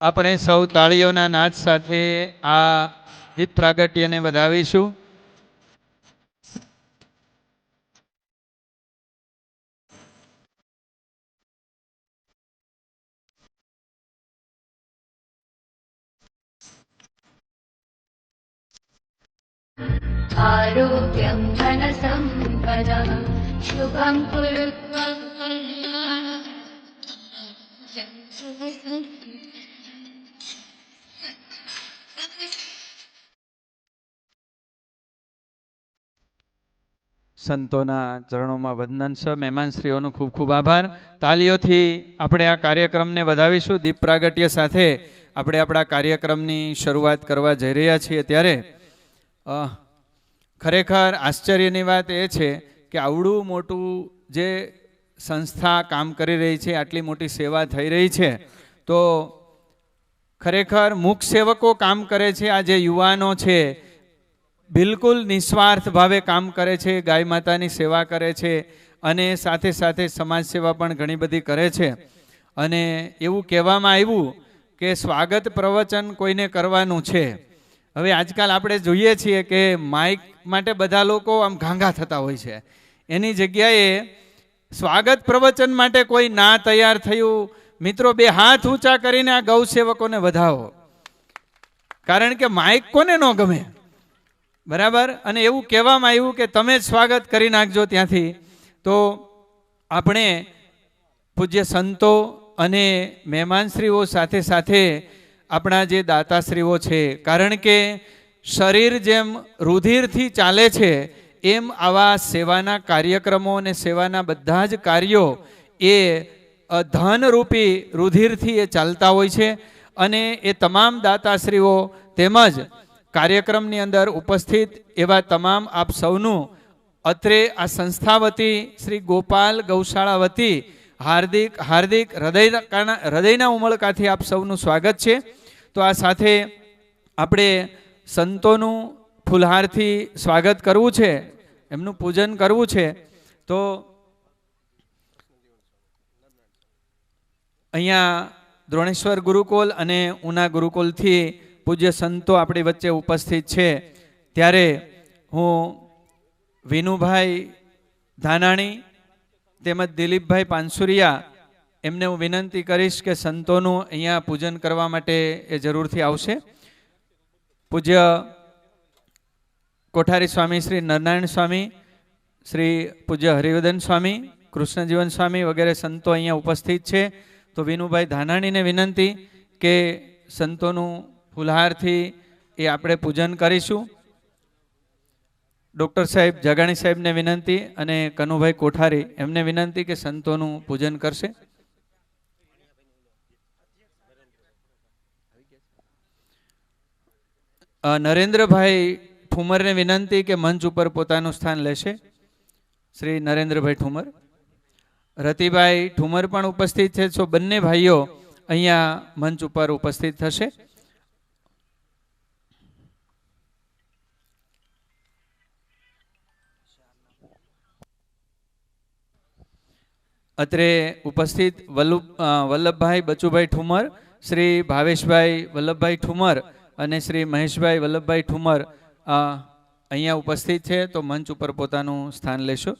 આપણે સૌ તાળીઓના નાદ સાથે આ દીપ પ્રાગટ્યને વધાવીશું. आरोग्यं धनसम्पदः शुभं कुरुत्वा સંતોના ચરણોમાં વંદન છે. મહેમાનશ્રીઓનો ખૂબ ખૂબ આભાર. તાલીઓથી આપણે આ કાર્યક્રમને વધાવીશું. દીપ પ્રાગટ્ય સાથે આપણે આપણા કાર્યક્રમની શરૂઆત કરવા જઈ રહ્યા છીએ. ત્યારે ખરેખર આશ્ચર્યની વાત એ છે કે આવડું મોટું જે સંસ્થા કામ કરી રહી છે, આટલી મોટી સેવા થઈ રહી છે, તો ખરેખર મુખ સેવકો કામ કરે છે. આ જે યુવાનો છે બિલકુલ નિસ્વાર્થ ભાવે કામ કરે છે, ગાય માતાની સેવા કરે છે અને સાથે સાથે સમાજ સેવા પણ ઘણી બધી કરે છે. અને એવું કહેવામાં આવ્યું કે સ્વાગત પ્રવચન કોઈને કરવાનું છે. હવે આજકાલ આપણે જોઈએ છીએ કે માઇક માટે બધા લોકો આમ ઘાંઘા થતા હોય છે. એની જગ્યાએ સ્વાગત પ્રવચન માટે કોઈ ના તૈયાર થયું. મિત્રો, બે હાથ ઊંચા કરીને આ ગૌ સેવકોને વધાવો, કારણ કે માઇક કોને ન ગમે, બરાબર? અને એવું કહેવામાં આવ્યું કે તમે જ સ્વાગત કરી નાખજો ત્યાંથી. તો આપણે પૂજ્ય સંતો અને મહેમાનશ્રીઓ સાથે સાથે આપણા જે દાતાશ્રીઓ છે, કારણ કે શરીર જેમ રુધિરથી ચાલે છે એમ આવા સેવાના કાર્યક્રમો અને સેવાના બધા જ કાર્યો એ ધનરૂપી રુધિરથી એ ચાલતા હોય છે. અને એ તમામ દાતાશ્રીઓ તેમજ કાર્યક્રમની અંદર ઉપસ્થિત એવા તમામ આપ સૌનું અત્રે આ સંસ્થા વતી શ્રી ગોપાલ ગૌશાળા વતી હાર્દિક હાર્દિક હૃદયના ઉમળકાથી આપ સૌનું સ્વાગત છે. તો આ સાથે આપણે સંતોનું ફૂલહારથી સ્વાગત કરવું છે, એમનું પૂજન કરવું છે. તો અહીંયા દ્રોણેશ્વર ગુરુકુલ અને ઉના ગુરુકુલથી પૂજ્ય સંતો આપણી વચ્ચે ઉપસ્થિત છે. ત્યારે હું વિનુભાઈ ધાનાણી તેમજ દિલીપભાઈ પાનસુરિયા એમને હું વિનંતી કરીશ કે સંતોનું અહીંયા પૂજન કરવા માટે એ જરૂરથી આવશે. પૂજ્ય કોઠારી સ્વામી શ્રી નરનારાયણ સ્વામી, શ્રી પૂજ્ય હરિવર્ધન સ્વામી, કૃષ્ણજીવન સ્વામી વગેરે સંતો અહીંયા ઉપસ્થિત છે. તો વિનુભાઈ ધાનાણીને વિનંતી કે સંતોનું ફુલહારથી એ આપણે પૂજન કરીશું. ડૉક્ટર સાહેબ જગાણી સાહેબને વિનંતી અને કનુભાઈ કોઠારી એમને વિનંતી કે સંતોનું પૂજન કરશે. નરેન્દ્રભાઈ ઠુમરને વિનંતી કે મંચ ઉપર પોતાનું સ્થાન લેશે. શ્રી નરેન્દ્રભાઈ ઠુમર, રતિભાઈ ઠુમર પણ ઉપસ્થિત છે. તો બંને ભાઈઓ અહીંયા મંચ ઉપર ઉપસ્થિત થશે. અત્રે ઉપસ્થિત વલ્લભભાઈ બચુભાઈ ઠુમર, શ્રી ભાવેશભાઈ વલ્લભભાઈ ઠુમર અને શ્રી મહેશભાઈ વલ્લભભાઈ ઠુમર અહીંયા ઉપસ્થિત છે. તો મંચ ઉપર પોતાનું સ્થાન લેશો.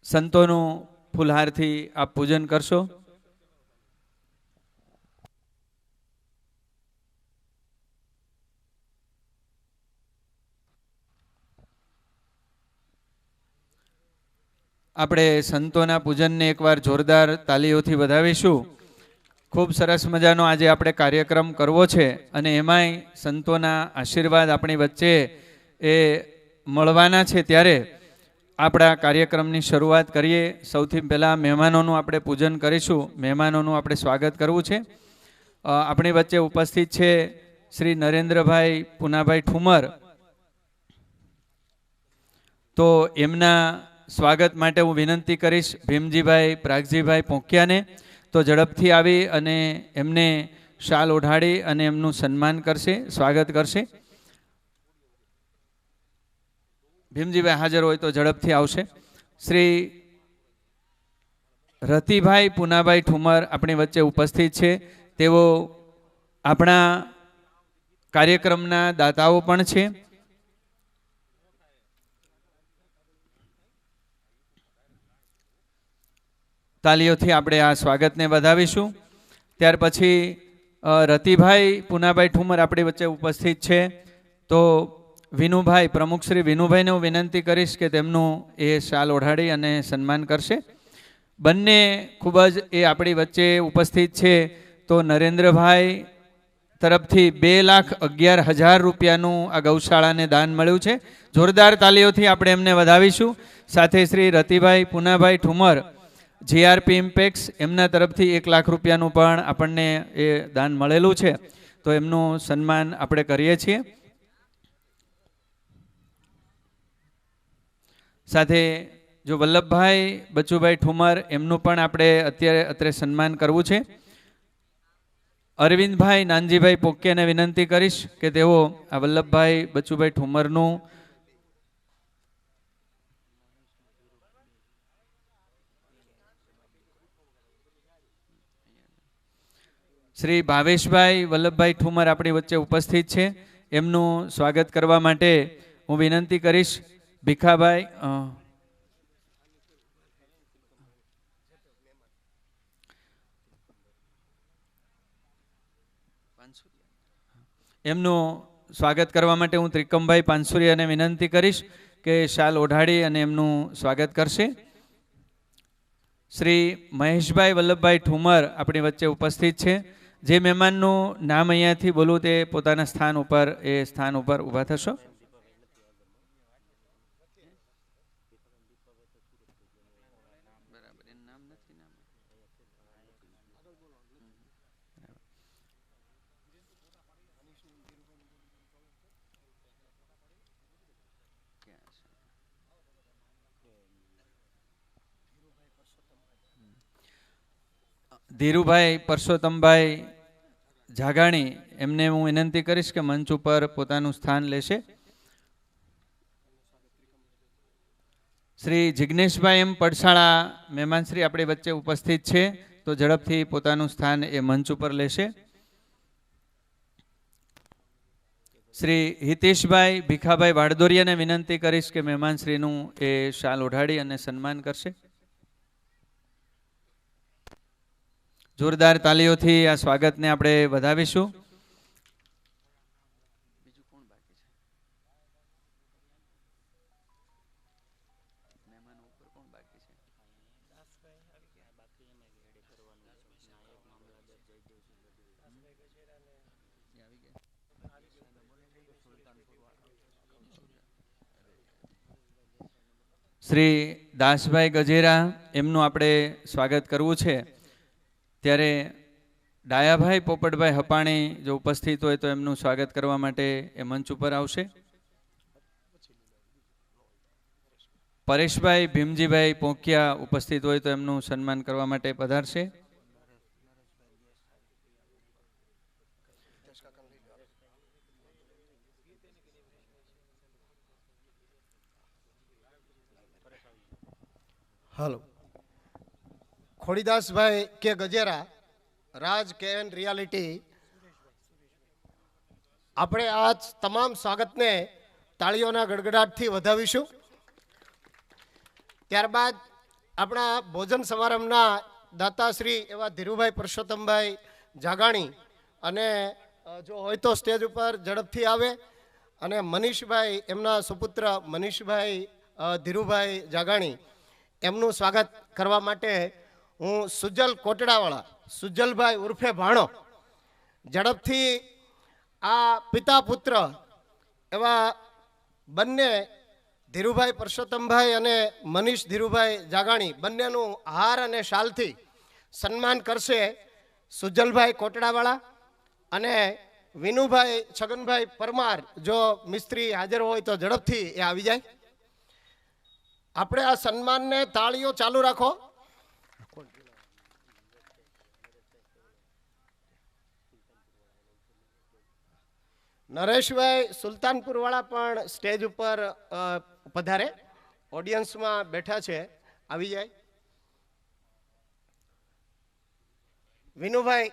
સંતોનું ફૂલહારથી આપ પૂજન કરશો. આપણે સંતોના પૂજનને એકવાર જોરદાર તાલીઓથી વધાવીશું. ખૂબ સરસ મજાનો આજે આપણે કાર્યક્રમ કરવો છે અને એમાંય સંતોના આશીર્વાદ આપણી વચ્ચે એ મળવાના છે. ત્યારે આપણા કાર્યક્રમની શરૂઆત કરીએ. સૌથી પહેલાં મહેમાનોનું આપણે પૂજન કરીશું. મહેમાનોનું આપણે સ્વાગત કરવું છે. આપણી વચ્ચે ઉપસ્થિત છે શ્રી નરેન્દ્રભાઈ પુનાભાઈ ઠુમર. તો એમના સ્વાગત માટે હું વિનંતી કરીશ ભીમજીભાઈ પ્રાગજીભાઈ પોંકિયાને. તો ઝડપથી આવી અને એમને શાલ ઓઢાડી અને એમનું સન્માન કરશે, સ્વાગત કરશે. ભીમજીભાઈ હાજર હોય તો ઝડપથી આવશે. શ્રી રતિભાઈ પુનાભાઈ ઠુમર આપણી વચ્ચે ઉપસ્થિત છે. તેઓ આપણા કાર્યક્રમના દાતાઓ પણ છે. તાલીઓથી આપણે આ સ્વાગતને વધાવીશું. ત્યાર પછી રતિભાઈ પુનાભાઈ ઠુમર આપણી વચ્ચે ઉપસ્થિત છે. તો વિનુભાઈ, પ્રમુખ શ્રી વિનુભાઈને હું વિનંતી કરીશ કે તેમનું એ શાલ ઓઢાડી અને સન્માન કરશે. બંને ખૂબ જ એ આપણી વચ્ચે ઉપસ્થિત છે. તો નરેન્દ્રભાઈ તરફથી 2,11,000 રૂપિયાનું આ ગૌશાળાને દાન મળ્યું છે. જોરદાર તાલીઓથી આપણે એમને વધાવીશું. સાથે શ્રી રતિભાઈ પુનાભાઈ ઠુમર જીઆરપી ઇમ્પેક્સ એમના તરફથી 1 લાખ રૂપિયાનું પણ આપણને એ દાન મળેલું છે. તો એમનું સન્માન આપણે કરીએ છીએ. સાથે જો વલ્લભભાઈ બચુભાઈ ઠુમર એમનું પણ આપણે અત્યારે સન્માન કરવું છે. અરવિંદભાઈ નાનજીભાઈ પોક્યાને વિનંતી કરીશ કે તેઓ આ વલ્લભભાઈ બચુભાઈ ઠુમરનું શ્રી ભાવેશભાઈ વલ્લભભાઈ ઠુમર આપણી વચ્ચે ઉપસ્થિત છે. એમનું સ્વાગત કરવા માટે હું વિનંતી કરીશ. ભીખાભાઈ એમનું સ્વાગત કરવા માટે હું ત્રિકમભાઈ પાનસુરિયાને વિનંતી કરીશ કે શાલ ઓઢાડી અને એમનું સ્વાગત કરશે. શ્રી મહેશભાઈ વલ્લભભાઈ ઠુમર આપણી વચ્ચે ઉપસ્થિત છે. જે મહેમાનનું નામ અહીંયાથી બોલું તે પોતાના સ્થાન ઉપર ઊભા થશો. ધીરુભાઈ પરસોત્તમભાઈ જાગાણી એમને હું વિનંતી કરીશ કે મંચ ઉપર પોતાનું સ્થાન લેશે. શ્રી જિગ્નેશભાઈ એમ પડસાળા મહેમાનશ્રી આપણી વચ્ચે ઉપસ્થિત છે. તો ઝડપથી પોતાનું સ્થાન એ મંચ ઉપર લેશે. શ્રી હિતેશભાઈ ભીખાભાઈ વાડદોરિયાને વિનંતી કરીશ કે મહેમાનશ્રીનું એ શાલ ઓઢાડી અને સન્માન કરશે. જોરદાર તાલીઓથી આ સ્વાગતને આપણે વધાવીશું. શ્રી દાસભાઈ ગજેરા એમનું આપણે સ્વાગત કરવું છે. ત્યારે ડાયાભાઈ પોપટભાઈ હપાણી જો ઉપસ્થિત હોય તો એમનું સ્વાગત કરવા માટે એ મંચ ઉપર આવશે. પરેશભાઈ ભીમજીભાઈ પોંકિયા ઉપસ્થિત હોય તો એમનું સન્માન કરવા માટે પધારશે. હાલો. ખોડીદાસભાઈ કે ગજેરા, રાજ કેએન રિયાલિટી. આપણે આ તમામ સ્વાગતને તાળીઓના ગડગડાટથી વધાવીશું. ત્યારબાદ આપણા ભોજન સમારંભના દાતાશ્રી એવા ધીરુભાઈ પરસોત્તમભાઈ જાગાણી અને જો હોય તો સ્ટેજ ઉપર ઝડપથી આવે. અને મનીષભાઈ એમના સુપુત્ર મનીષભાઈ ધીરુભાઈ જાગાણી એમનું સ્વાગત કરવા માટે હું સુજલ કોટડાવાળા સુજલભાઈ ઉર્ફે ભાણો ઝડપથી આ પિતા પુત્ર એવા બંને ધીરુભાઈ પરસોત્તમભાઈ અને મનીષ ધીરુભાઈ જાગાણી બંનેનું હાર અને શાલથી સન્માન કરશે સુજલભાઈ કોટડાવાળા. અને વિનુભાઈ છગનભાઈ પરમાર જો મિસ્ત્રી હાજર હોય તો ઝડપથી એ આવી જાય. આપણે આ સન્માનને તાળીઓ ચાલુ રાખો. નરેશભાઈ સુલતાનપુર વાળા પણ સ્ટેજ ઉપર પધારે, ઓડિયન્સમાં બેઠા છે, આવી જાય. વિનુભાઈ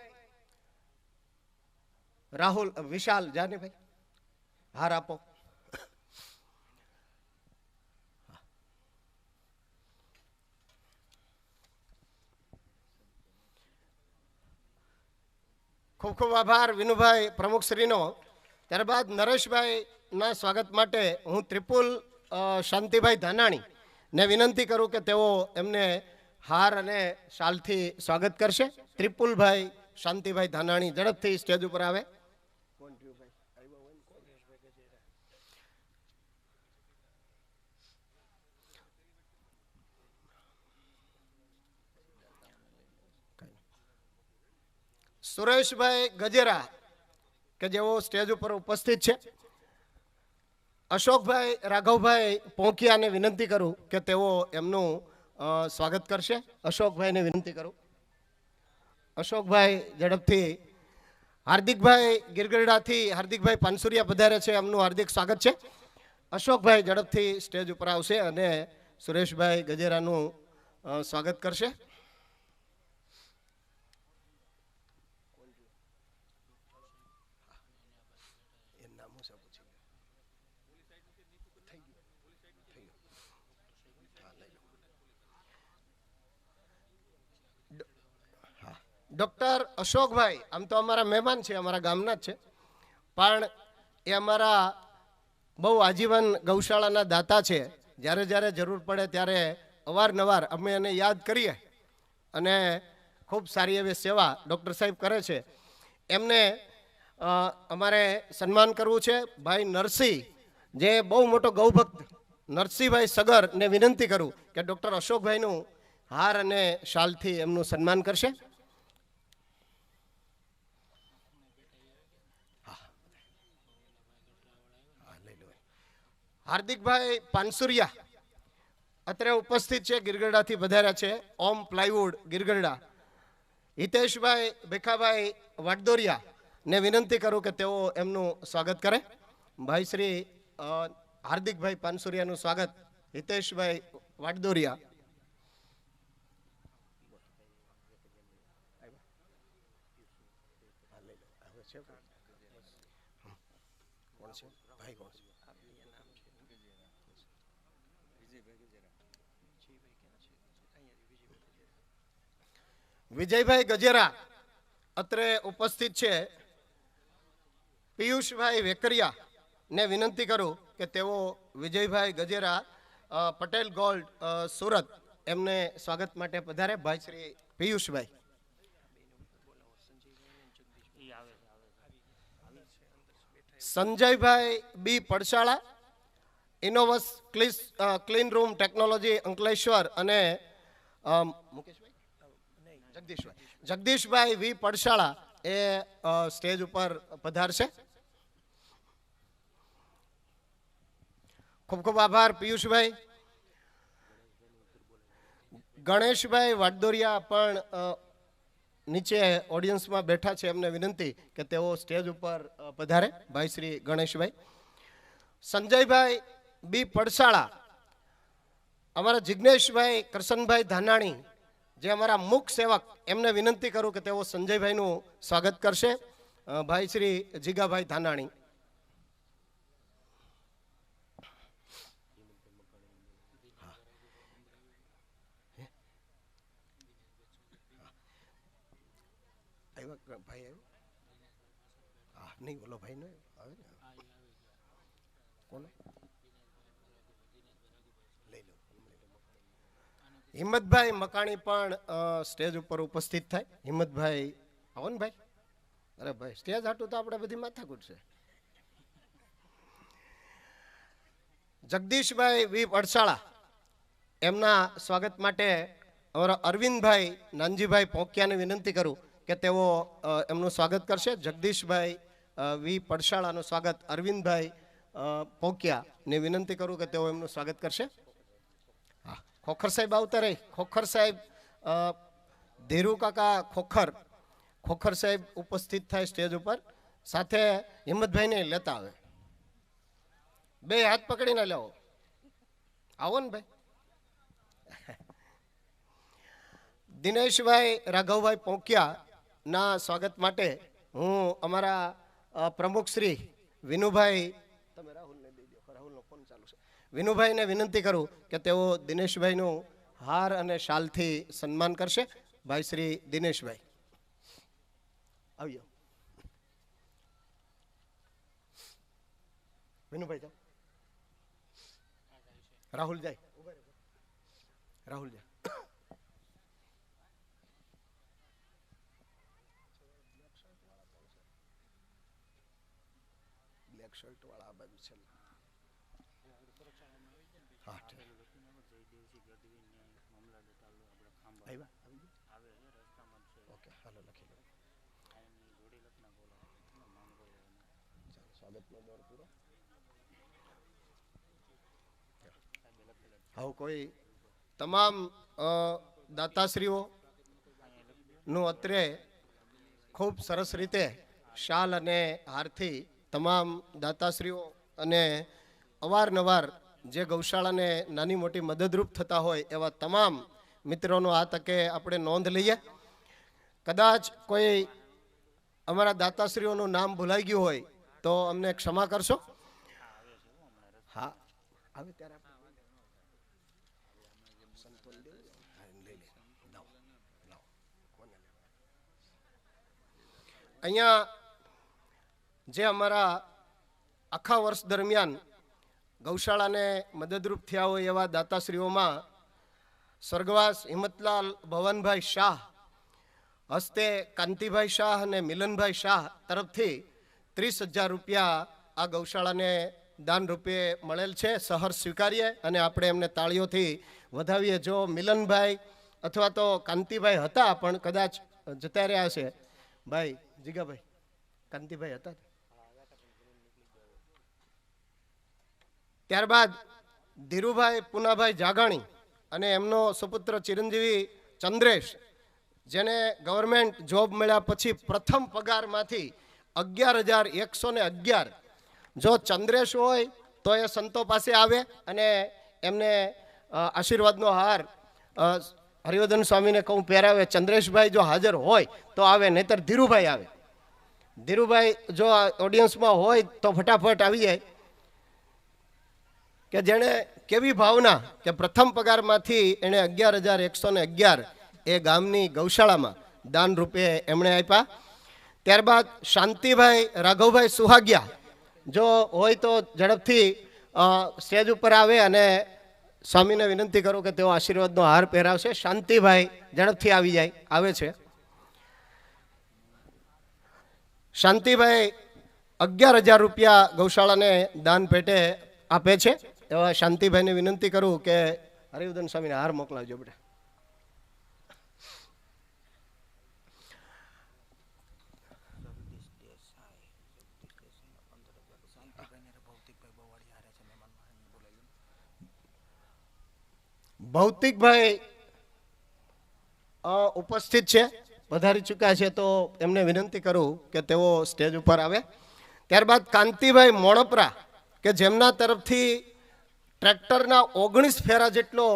રાહુલ વિશાલ જાને ભાઈ હાર આપો. ખૂબ ખૂબ આભાર વિનુભાઈ પ્રમુખશ્રીનો. ત્યારબાદ નરેશભાઈ ના સ્વાગત માટે હું ત્રિપુલ શાંતિભાઈ ધાનાણી ને વિનંતી કરું કે તેઓ એમને હાર અને શાલથી સ્વાગત કરશે. ત્રિપુલભાઈ શાંતિભાઈ ધાનાણી ઝડપથી સ્ટેજ ઉપર આવે. સુરેશભાઈ ગજેરા કે જેઓ સ્ટેજ ઉપર ઉપસ્થિત છે. અશોકભાઈ રાઘવભાઈ પોંખિયાને વિનંતી કરું કે તેઓ એમનું સ્વાગત કરશે. અશોકભાઈને વિનંતી કરું. અશોકભાઈ ઝડપથી. હાર્દિકભાઈ ગિરગરડાથી હાર્દિકભાઈ પાનસુરિયા પધારે છે, એમનું હાર્દિક સ્વાગત છે. અશોકભાઈ ઝડપથી સ્ટેજ ઉપર આવશે અને સુરેશભાઈ ગજેરાનું સ્વાગત કરશે. ડૉક્ટર અશોકભાઈ આમ તો અમારા મહેમાન છે, અમારા ગામના જ છે, પણ એ અમારા બહુ આજીવન ગૌશાળાના દાતા છે. જ્યારે જ્યારે જરૂર પડે ત્યારે અવારનવાર અમે એને યાદ કરીએ અને ખૂબ સારી એવી સેવા ડૉક્ટર સાહેબ કરે છે. એમને અમારે સન્માન કરવું છે. ભાઈ નરસિંહ જે બહુ મોટો ગૌભક્ત નરસિંહભાઈ સગરને વિનંતી કરું કે ડૉક્ટર અશોકભાઈનું હાર અને શાલથી એમનું સન્માન કરશે. હાર્દિકભાઈ પાનસુરિયા અત્યારે ઉપસ્થિત છે, ગિરગરડાથી પધાર્યા છે. ઓમ પ્લાયવુડ ગિરગરડા. હિતેશભાઈ ભેખાભાઈ વાડદોરિયા ને વિનંતી કરું કે તેઓ એમનું સ્વાગત કરે. ભાઈ શ્રી હાર્દિકભાઈ પાનસુરિયાનું સ્વાગત હિતેશભાઈ વાડદોરિયા. વિજયભાઈ ગજેરા અત્રે ઉપસ્થિત છે. પિયુષભાઈ વેકરિયા ને વિનંતી કરું કે તેઓ વિજયભાઈ ગજેરા પટેલ ગોલ્ડ સુરત એમને સ્વાગત માટે પધારે. ભાઈ શ્રી પિયુષભાઈ. સંજયભાઈ બી પડશાળા ઇનોવસ ક્લીન રૂમ ટેકનોલોજી અંકલેશ્વર અને જગદીશભાઈ વી પડશાળા એ સ્ટેજ ઉપર પધારશે. ખૂબ ખૂબ આભાર પિયુષભાઈ. ગણેશભાઈ વાડદોરિયા પણ નીચે ઓડિયન્સમાં બેઠા છે, એમને વિનંતી કે તેઓ સ્ટેજ ઉપર પધારે. ભાઈ શ્રી ગણેશભાઈ. સંજયભાઈ બી પડશાળા, અમારા જિજ્ઞેશભાઈ કરશનભાઈ ધાનાણી જે અમારા મુખ સેવક, એમને વિનંતી કરું કે તેઓ સંજયભાઈનું સ્વાગત કરશે. ભાઈ શ્રી જીગાભાઈ ધાનાણી. ભાઈ હા નહીં બોલો ભાઈ ને આવે ને કોને લઈ લો. હિંમતભાઈ મકાણી પણ સ્ટેજ ઉપર ઉપસ્થિત થાય. હિંમતભાઈ આવો ને ભાઈ. અરે ભાઈ સ્ટેજ હાટું તો આપણે બધી માથાકૂટ છે. જગદીશભાઈ વી પડશાળા એમના સ્વાગત માટે અમારા અરવિંદભાઈ નાનજીભાઈ પોંકિયાને વિનંતી કરું કે તેઓ એમનું સ્વાગત કરશે. જગદીશભાઈ વી પડશાળાનું સ્વાગત અરવિંદભાઈ પોંકિયાને વિનંતી કરું કે તેઓ એમનું સ્વાગત કરશે. હા, ખોખર સાહેબ આવતા રહી. ખોખર સાહેબ ધીરુ કાકા ખોખર સાહેબ ઉપસ્થિત થાય સ્ટેજ ઉપર. સાથે હિંમતભાઈને લેતા આવે. બે હાથ પકડીને લેવો. આવો ને ભાઈ. દિનેશભાઈ રાઘવભાઈ પોંકિયા ના સ્વાગત માટે હું અમારા પ્રમુખ શ્રી વિનુભાઈ, તમે રાહુલને દઈ દો, રાહુલનો ફોન ચાલુ છે. વિનુભાઈને વિનંતી કરું કે તેઓ દિનેશભાઈનું હાર અને શાલથી સન્માન કરશે. ભાઈ શ્રી દિનેશભાઈ આવ્યો. વિનુભાઈ જાઓ, રાહુલ જાય, રાહુલ જાય. બ્લેક શર્ટ વાળા આ બાજુ છે. હા, ઓકે, હાલો લખી લો. સ્વાગતનો દોર પૂરો. આવું કોઈ તમામ દાતાશ્રીઓ નું અત્રે ખૂબ સરસ રીતે શાલ અને હારથી તમામ દાતાશ્રીઓ અને અવારનવાર જે ગૌશાળાને નાની મોટી મદદરૂપ થતા હોય એવા તમામ મિત્રોનો આ તકે આપણે નોંધ લઈએ. કદાચ કોઈ અમારા દાતાશ્રીઓનું નામ ભૂલાઈ ગયું હોય તો અમને ક્ષમા કરશો. હા, આવે ત્યારે અહીંયા જે અમારા આખા વર્ષ દરમિયાન ગૌશાળાને મદદરૂપ થયા હોય એવા દાતાશ્રીઓમાં સ્વર્ગવાસ હિંમતલાલ ભવનભાઈ શાહ હસ્તે કાંતિભાઈ શાહ અને મિલનભાઈ શાહ તરફથી 30,000 રૂપિયા આ ગૌશાળાને દાન રૂપે મળેલ છે. સહર્ષ સ્વીકારીએ અને આપણે એમને તાળીઓથી વધાવીએ. જો મિલનભાઈ અથવા તો કાંતિભાઈ હતા પણ કદાચ જતા રહ્યા છે. ભાઈ જીગાભાઈ, કાંતિભાઈ હતા. ત્યારબાદ ધીરુભાઈ પુનાભાઈ જાગાણી અને એમનો સુપુત્ર ચિરંજીવી ચંદ્રેશ, જેને ગવર્મેન્ટ જોબ મળ્યા પછી પ્રથમ પગારમાંથી 11,111. જો ચંદ્રેશ હોય તો એ સંતો પાસે આવે અને એમને આશીર્વાદનો હાર હરિવર્ધન સ્વામીને કહું પહેરાવે. ચંદ્રેશભાઈ જો હાજર હોય તો આવે, નહીતર ધીરુભાઈ આવે. ધીરુભાઈ જો ઓડિયન્સમાં હોય તો ફટાફટ આવી જાય. કે જેણે કેવી ભાવના કે પ્રથમ પગારમાંથી એણે 11,111 એ ગામની ગૌશાળામાં દાન રૂપે એમણે આપ્યા. ત્યારબાદ શાંતિભાઈ રાઘવભાઈ સુહાગિયા જો હોય તો ઝડપથી સ્ટેજ ઉપર આવે અને સ્વામીને વિનંતી કરું કે તેઓ આશીર્વાદનો હાર પહેરાવશે. શાંતિભાઈ ઝડપથી આવી જાય, આવે છે. શાંતિભાઈ 11,000 રૂપિયા ગૌશાળાને દાન પેટે આપે છે. એવા શાંતિભાઈને વિનંતી કરું કે હરિવર્ધન સ્વામીને હાર મોકલાવજો બેટા. ભૌતિકભાઈ ઉપસ્થિત છે, પધારી ચૂક્યા છે, તો એમને વિનંતી કરું કે તેઓ સ્ટેજ ઉપર આવે. ત્યારબાદ કાંતિભાઈ મોણપરા કે જેમના તરફથી ટ્રેક્ટરના 19 ફેરા જેટલો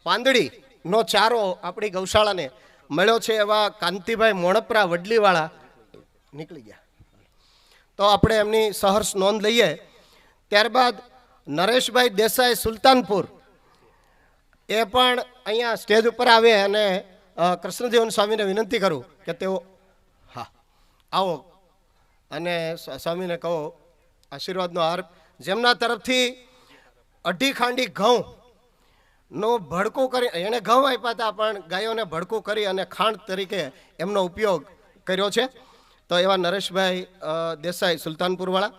પાંદડીનો ચારો આપણી ગૌશાળાને મળ્યો છે. એવા કાંતિભાઈ મોણપરા વડલીવાળા નીકળી ગયા, તો આપણે એમની સહર્ષ નોંધ લઈએ. ત્યારબાદ નરેશભાઈ દેસાઈ સુલતાનપુર એ પણ અહીંયા સ્ટેજ ઉપર આવે અને કૃષ્ણદેવન સ્વામીને વિનંતી કરું કે તેઓ હા આવો અને સ્વામીને કહો આશીર્વાદનો હાર. જેમના તરફથી 2.5 ખાંડી ઘઉં નો ભડકું કરી, એણે ઘઉં આપ્યા હતા પણ ગાયોને ભડકું કરી અને ખાંડ તરીકે એમનો ઉપયોગ કર્યો છે. તો એવા નરેશભાઈ દેસાઈ સુલતાનપુરવાળા.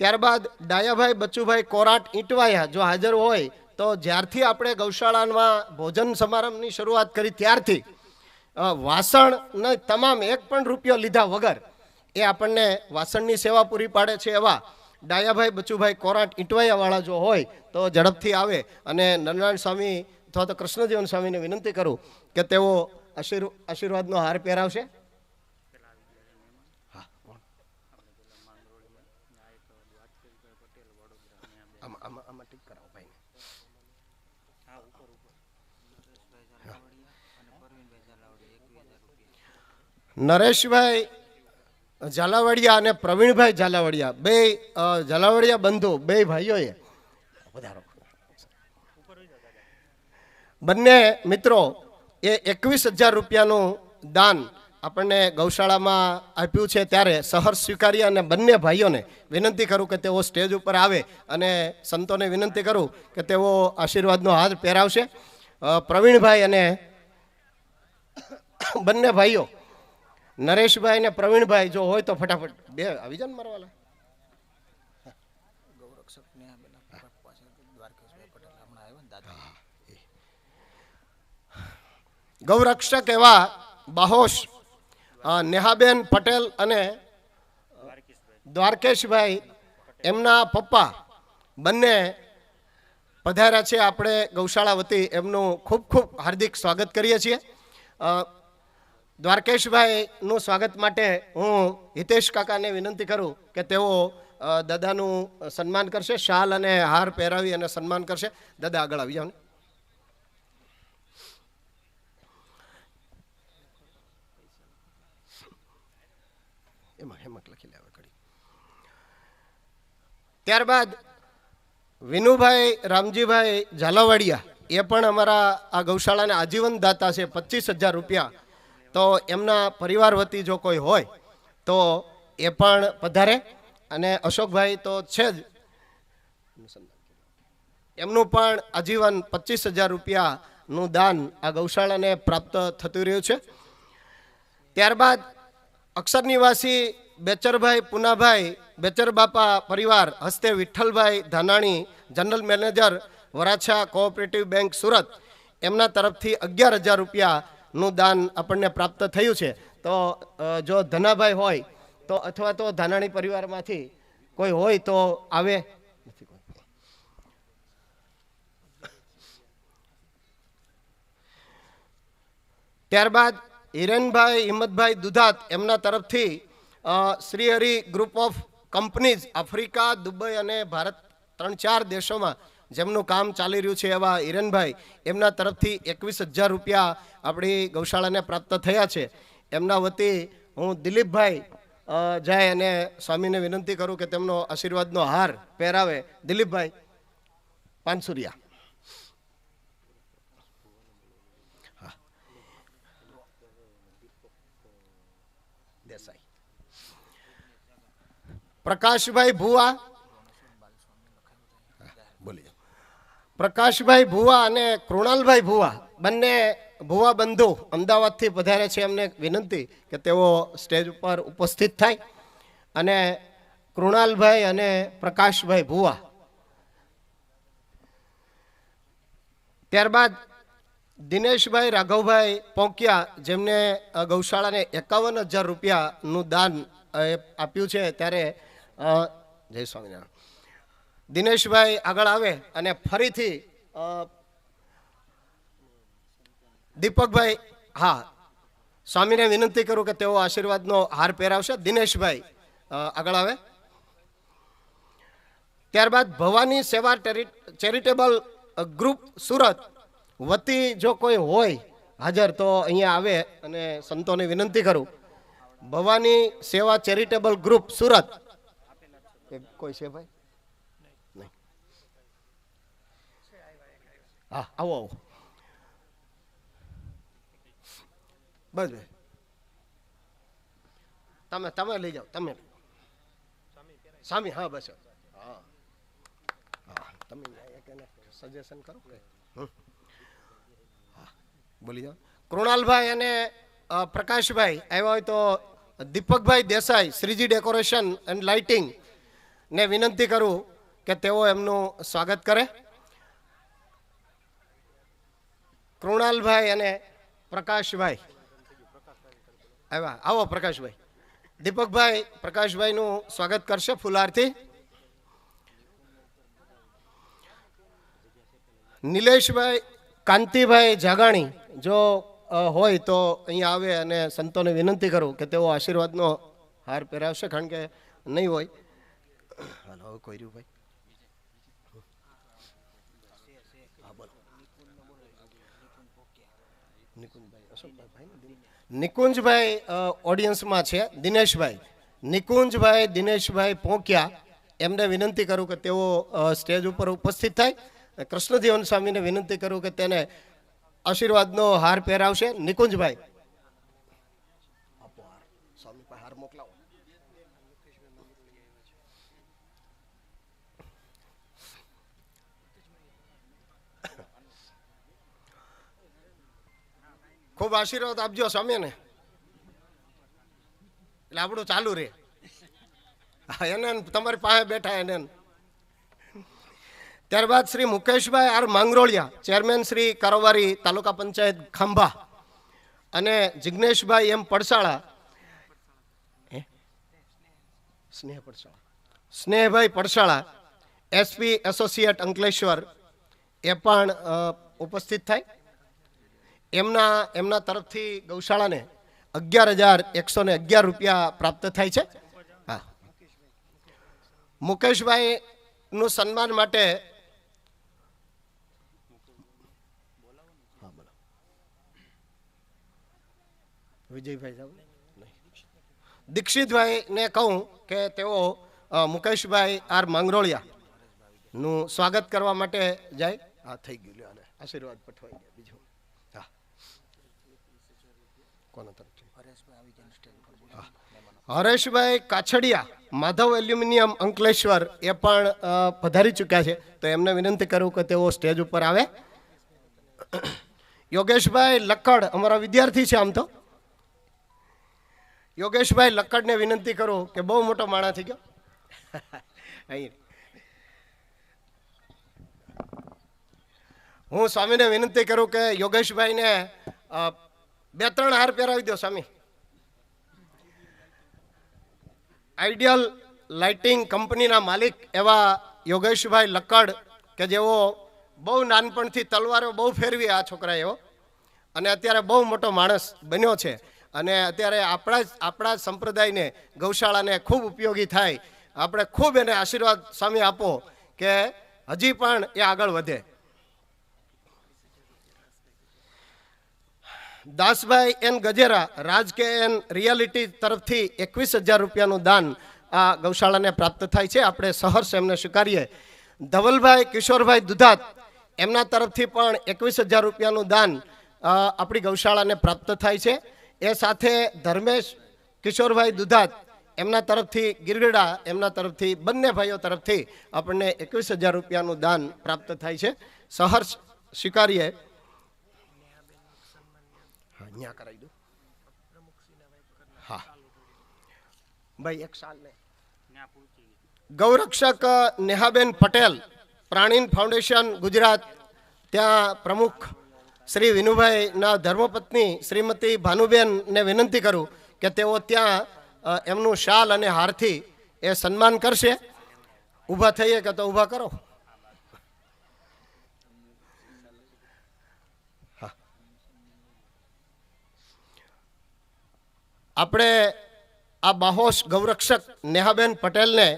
ત્યારબાદ ડાયાભાઈ બચુભાઈ કોરાટ ઈંટવાયા જો હાજર હોય તો જ્યારથી આપણે ગૌશાળામાં ભોજન સમારંભની શરૂઆત કરી ત્યારથી વાસણને તમામ 1 પણ રૂપિયો લીધા વગર એ આપણને વાસણની સેવા પૂરી પાડે છે. એવા ડાયાભાઈ બચુભાઈ કોરાટ ઈંટવાયાવાળા જો હોય તો ઝડપથી આવે અને નરનારાયણ સ્વામી અથવા તો કૃષ્ણજીવન સ્વામીને વિનંતી કરું કે તેઓ આશીર્વાદનો હાર પહેરાવશે. આમાં ટીક કરાવો ભાઈને. નરેશભાઈ ઝાલાવાડિયા અને પ્રવીણભાઈ ઝાલાવાડિયા બે ઝાલાવાડિયા બંધુ બે ભાઈઓએ વધારો બંને મિત્રો એ 21,000 રૂપિયાનું દાન આપણને ગૌશાળામાં આપ્યું છે, ત્યારે સહર્ષ સ્વીકારી અને બંને ભાઈઓને વિનંતી કરું કે તેઓ સ્ટેજ ઉપર આવે અને સંતોને વિનંતી કરું કે તેઓ આશીર્વાદનો હાર પહેરાવશે. પ્રવીણભાઈ અને બંને ભાઈઓ નરેશભાઈ અને પ્રવીણભાઈ જો હોય તો ફટાફટ બે આવી જાય ને મારવાલા. ગૌરક્ષક એવા બાહોશ નેહાબેન પટેલ અને દ્વારકેશભાઈ એમના પપ્પા બંને પધાર્યા છે. આપણે ગૌશાળા વતી એમનું ખૂબ ખૂબ હાર્દિક સ્વાગત કરીએ છીએ. દ્વારકેશભાઈનું સ્વાગત માટે હું હિતેશ કાકાને વિનંતી કરું કે તેઓ દાદાનું સન્માન કરશે, શાલ અને હાર પહેરાવી અને સન્માન કરશે. દાદા આગળ આવી જાઓ ને. એમાં હેમક લખી લેવા ઘડી. ત્યારબાદ વિનુભાઈ રામજીભાઈ ઝાલાવાડિયા એ પણ અમારા આ ગૌશાળાના આજીવન દાતા છે, 25,000 રૂપિયા. તો એમના પરિવાર વતી જો કોઈ હોય તો એ પણ પધારે. અને અશોકભાઈ તો છે જ, એમનું પણ આજીવન 25,000 રૂપિયાનું દાન આ ગૌશાળાને પ્રાપ્ત થતું રહ્યું છે. ત્યારબાદ અક્ષર નિવાસી બેચરભાઈ પુનાભાઈ બેચર બાપા પરિવાર હસ્તે Vithalbhai Dhanani general manager Varachha cooperative bank Surat એમના તરફથી 11,000 રૂપિયાનું દાન આપણને પ્રાપ્ત થયું છે. તો જો ધનાભાઈ હોય તો અથવા તો ધાનાણી પરિવારમાંથી કોઈ હોય તો આવે. ત્યારબાદ હિરેનભાઈ હિંમતભાઈ દુધાત એમના તરફથી Shrihari group of companies Africa, Dubai અને ભારત 3-4 દેશોમાં જેમનું કામ ચાલી રહ્યું છે એવા હિરેનભાઈ એમના તરફથી 21,000 રૂપિયા આપણી ગૌશાળાને પ્રાપ્ત થયા છે. એમના વતી હું દિલીપભાઈ જાય અને સ્વામીને વિનંતી કરું કે તેમનો આશીર્વાદનો હાર પહેરાવે. દિલીપભાઈ પાનસુરિયા. દેસાઈ. પ્રકાશભાઈ ભુવા, બોલી પ્રકાશભાઈ ભુવા અને કૃણાલભાઈ ભુવા બંને ભુવા બંધુ અમદાવાદથી પધારે છે. એમને વિનંતી કે તેઓ સ્ટેજ ઉપર ઉપસ્થિત થાય. અને કૃણાલભાઈ અને પ્રકાશભાઈ ભુવા. ત્યારબાદ દિનેશભાઈ રાઘવભાઈ પોંકિયા જેમને ગૌશાળાને 51,000 રૂપિયાનું દાન આપ્યું છે, ત્યારે જય સ્વામિનારાયણ. દિનેશભાઈ આગળ આવે અને ફરીથી દીપકભાઈ, હા, સ્વામીને વિનંતી કરું કે તેઓ આશીર્વાદનો હાર પહેરાવશે. દિનેશભાઈ આગળ આવે. ત્યારબાદ ભવાની સેવા ચેરિટેબલ ગ્રુપ સુરત વતી જો કોઈ હોય હાજર તો અહીંયા આવે અને સંતોને વિનંતી કરું. ભવાની સેવા ચેરિટેબલ ગ્રુપ સુરત કોઈ છે ભાઈ? નહીં. હા, આવો આવો બસ ભાઈ, તમે લઈ જાઓ. તમે સ્વામી, હા બસ, હા હા, તમે સજેશન કરો કે બોલી જાઓ. કૃણાલભાઈ અને પ્રકાશભાઈ આવ્યા હોય તો દીપકભાઈ Desai Shreeji decoration and lighting ને વિનંતી કરું કે તેઓ એમનું સ્વાગત કરે. કૃણાલભાઈ અને પ્રકાશભાઈ આવ્યા, આવો પ્રકાશભાઈ. દીપકભાઈ પ્રકાશભાઈનું સ્વાગત કરશે ફુલારથી. નિલેશભાઈ કાંતિભાઈ જાગાણી જો હોય તો અહીંયા આવે અને સંતોને વિનંતી કરું કે તેઓ આશીર્વાદનો હાર પહેરાવશે, કારણ કે નહીં હોય. હાલો, કોઈ રહ્યું ભાઈ? હા બોલો. નિકુંજભાઈ ઓડિયન્સમાં છે. નિકુંજભાઈ દિનેશભાઈ પોંકિયા, એમને વિનંતી કરું કે તેઓ સ્ટેજ ઉપર ઉપસ્થિત થાય. કૃષ્ણજીવન સ્વામીને વિનંતી કરું કે તેને આશીર્વાદનો હાર પહેરાવશે. નિકુંજભાઈ, સ્વામી પાસે હાર મોકલાવો. ખૂબ આશીર્વાદ આપજો સ્વામીને, એટલે આપણું ચાલુ રહે. એને તમારી પાસે બેઠા એને. ત્યારબાદ શ્રી મુકેશભાઈ આર માંગરોળિયા, ચેરમેન શ્રી કારોબારી તાલુકા પંચાયત ખાંભા, અને જિગ્નેશભાઈ એમ પડસાળા, સ્નેહભાઈ પડસાળા, એસપી એસોસિએટ અંકલેશ્વર, એ પણ ઉપસ્થિત થાય. એમના તરફથી ગૌશાળાને 11,111 રૂપિયા પ્રાપ્ત થાય છે. હા, મુકેશભાઈ નું સન્માન માટે વિજયભાઈ દીક્ષિતભાઈ ને કહું કે તેઓ મુકેશભાઈ આર માંગરોળિયા નું સ્વાગત કરવા માટે જાય. હા, થઈ ગયું. આશીર્વાદ પઠવાઈ ગયા. બીજું હરેશભાઈ કાછડિયા, માધવ એલ્યુમિનિયમ અંકલેશ્વર, એ પણ પધારી ચૂક્યા છે. તો એમને વિનંતી કરું કે તેઓ સ્ટેજ ઉપર આવે. યોગેશભાઈ લક્કડ, અમારા વિદ્યાર્થી છે આમ તો. યોગેશભાઈ લક્કડને વિનંતી કરું કે બહુ મોટો માણસ થઈ ગયો. હું સ્વામીને વિનંતી કરું કે યોગેશભાઈને 2-3 હાર પહેરાવી દો સ્વામી. આઈડિયલ લાઇટિંગ કંપનીના માલિક એવા યોગેશભાઈ લક્કડ, કે જેઓ બહુ નાનપણથી તલવારો બહુ ફેરવી આ છોકરા એવો, અને અત્યારે બહુ મોટો માણસ બન્યો છે. અને અત્યારે આપણા જ સંપ્રદાયને, ગૌશાળાને ખૂબ ઉપયોગી થાય. આપણે ખૂબ એને આશીર્વાદ સ્વામી આપો કે હજી પણ એ આગળ વધે. દાસભાઈ એન ગજેરા, રાજ કે એન રિયાલિટી તરફથી 21,000 રૂપિયાનું દાન આ ગૌશાળાને પ્રાપ્ત થાય છે. આપણે સહર્ષ એમને સ્વીકારીએ. ધવલભાઈ કિશોરભાઈ દુધાત, એમના તરફથી પણ 21,000 રૂપિયાનું દાન આપણી ગૌશાળાને પ્રાપ્ત થાય છે. એ સાથે ધર્મેશ કિશોરભાઈ દુધાત, એમના તરફથી ગિરગડા, એમના તરફથી, બંને ભાઈઓ તરફથી આપણને 21,000 રૂપિયાનું દાન પ્રાપ્ત થાય છે. સહર્ષ સ્વીકારીએ. હા ભાઈ, એક સાલ ને ગૌરક્ષક નેહાબેન પટેલ, પ્રાણીન ફાઉન્ડેશન ગુજરાત, ત્યાં પ્રમુખ શ્રી વિનુભાઈના ધર્મપત્ની શ્રીમતી ભાનુબેન ને વિનંતી કરું કે તેઓ ત્યાં એમનું શાલ અને હારથી એ સન્માન કરશે. ઊભા થઈએ કે તો ઊભા કરો. આપણે આ બાહોશ ગૌરક્ષક નેહાબેન પટેલને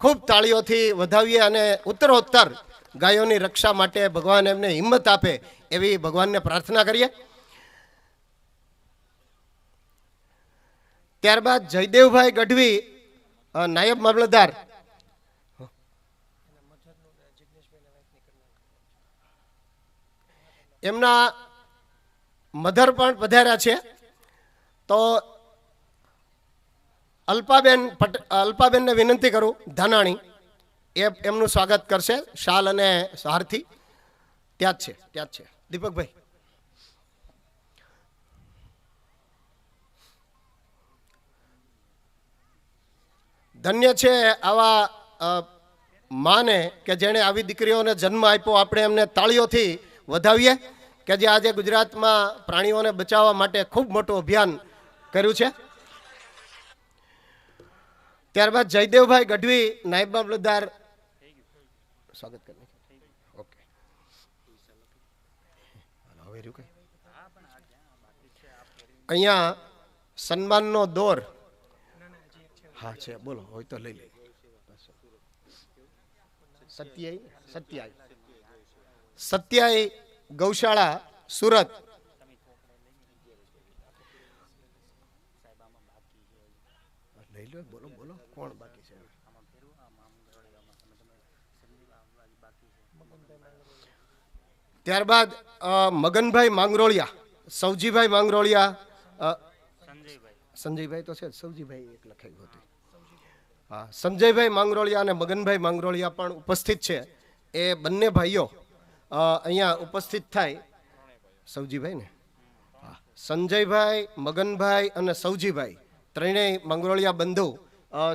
ખૂબ તાળીઓથી વધાવીએ અને ઉત્તરોત્તર ગાયોની રક્ષા માટે ભગવાન એમને હિંમત આપે એવી ભગવાનને પ્રાર્થના કરીએ. ત્યારબાદ જયદેવભાઈ ગઢવી, નાયબ મામલતદાર, એમના મધર પણ પધાર્યા છે. તો અલ્પાબેનને વિનંતી કરું, ધાનાણી, એમનું સ્વાગત કરશે શાલ અને હારથી. ત્યાં જ છે દીપકભાઈ. ધન્ય છે આવા માને કે જેણે આવી દીકરીઓને જન્મ આપ્યો. આપણે એમને તાળીઓથી વધાવીએ કે જે આજે ગુજરાતમાં પ્રાણીઓને બચાવવા માટે ખૂબ મોટું અભિયાન કર્યું છે. ત્યારબાદ જયદેવભાઈ ગઢવી, નાયબ મામલતદાર, સ્વાગત કરે. ઓકે, અહીંયા સન્માનનો દોર. હા છે, બોલો, હોય તો લઈ લે. સત્યાય ગૌશાળા સુરત, ત્યારબાદ મગનભાઈ માંગરોળિયા, સૌજીભાઈ માંગરોળિયા, સંજયભાઈ તો છે, સૌજીભાઈ એક લખાયું હતું. હા, સંજયભાઈ માંગરોળિયા અને મગનભાઈ માંગરોળિયા પણ ઉપસ્થિત છે. એ બંને ભાઈઓ અહીંયા ઉપસ્થિત થાય. સૌજીભાઈ ને, હા, સંજયભાઈ, મગનભાઈ અને સૌજીભાઈ ત્રણેય માંગરોળિયા બંધુ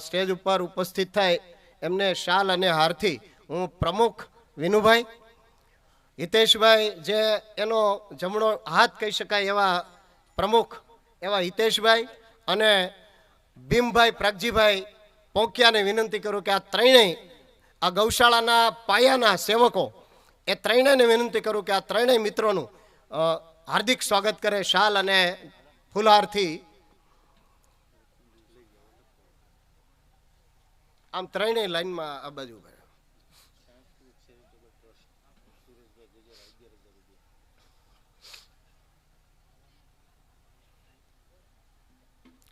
સ્ટેજ ઉપર ઉપસ્થિત થાય. એમને શાલ અને હારથી હું પ્રમુખ વિનુભાઈ, હિતેશભાઈ જે એનો જમણો હાથ કહી શકાય એવા પ્રમુખ એવા હિતેશભાઈ અને ભીમભાઈ, પ્રાગજીભાઈ પોંકિયાને વિનંતી કરું કે આ ત્રણેય આ ગૌશાળાના પાયાના સેવકો એ ત્રણેયને વિનંતી કરું કે આ ત્રણેય મિત્રોનું હાર્દિક સ્વાગત કરે શાલ અને ફુલહારથી. આમ ત્રણેય લાઈનમાં આ બાજુ ઉભા.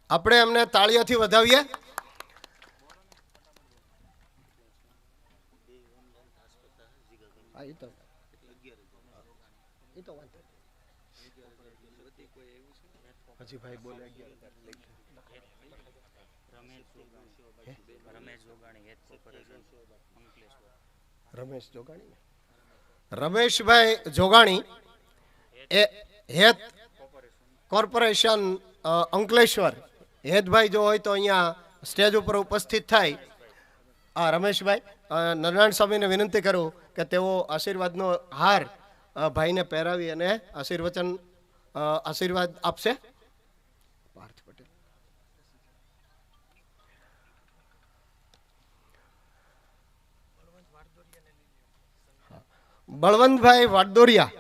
આપણે એમને તાળીઓથી વધાવીએ. હજી ભાઈ બોલે રમેશભાઈ જોગાણી એ હેત કોર્પોરેશન અંકલેશ્વર. હેતભાઈ જો હોય તો અહીંયા સ્ટેજ ઉપર ઉપસ્થિત થાય. આ રમેશભાઈ, નારાયણ સ્વામીને વિનંતી કરું કે તેઓ આશીર્વાદનો હાર ભાઈને પહેરાવી અને આશીર્વાદ આપશે. પાર્થ પટેલ, બળવંતભાઈ વાડદોરિયા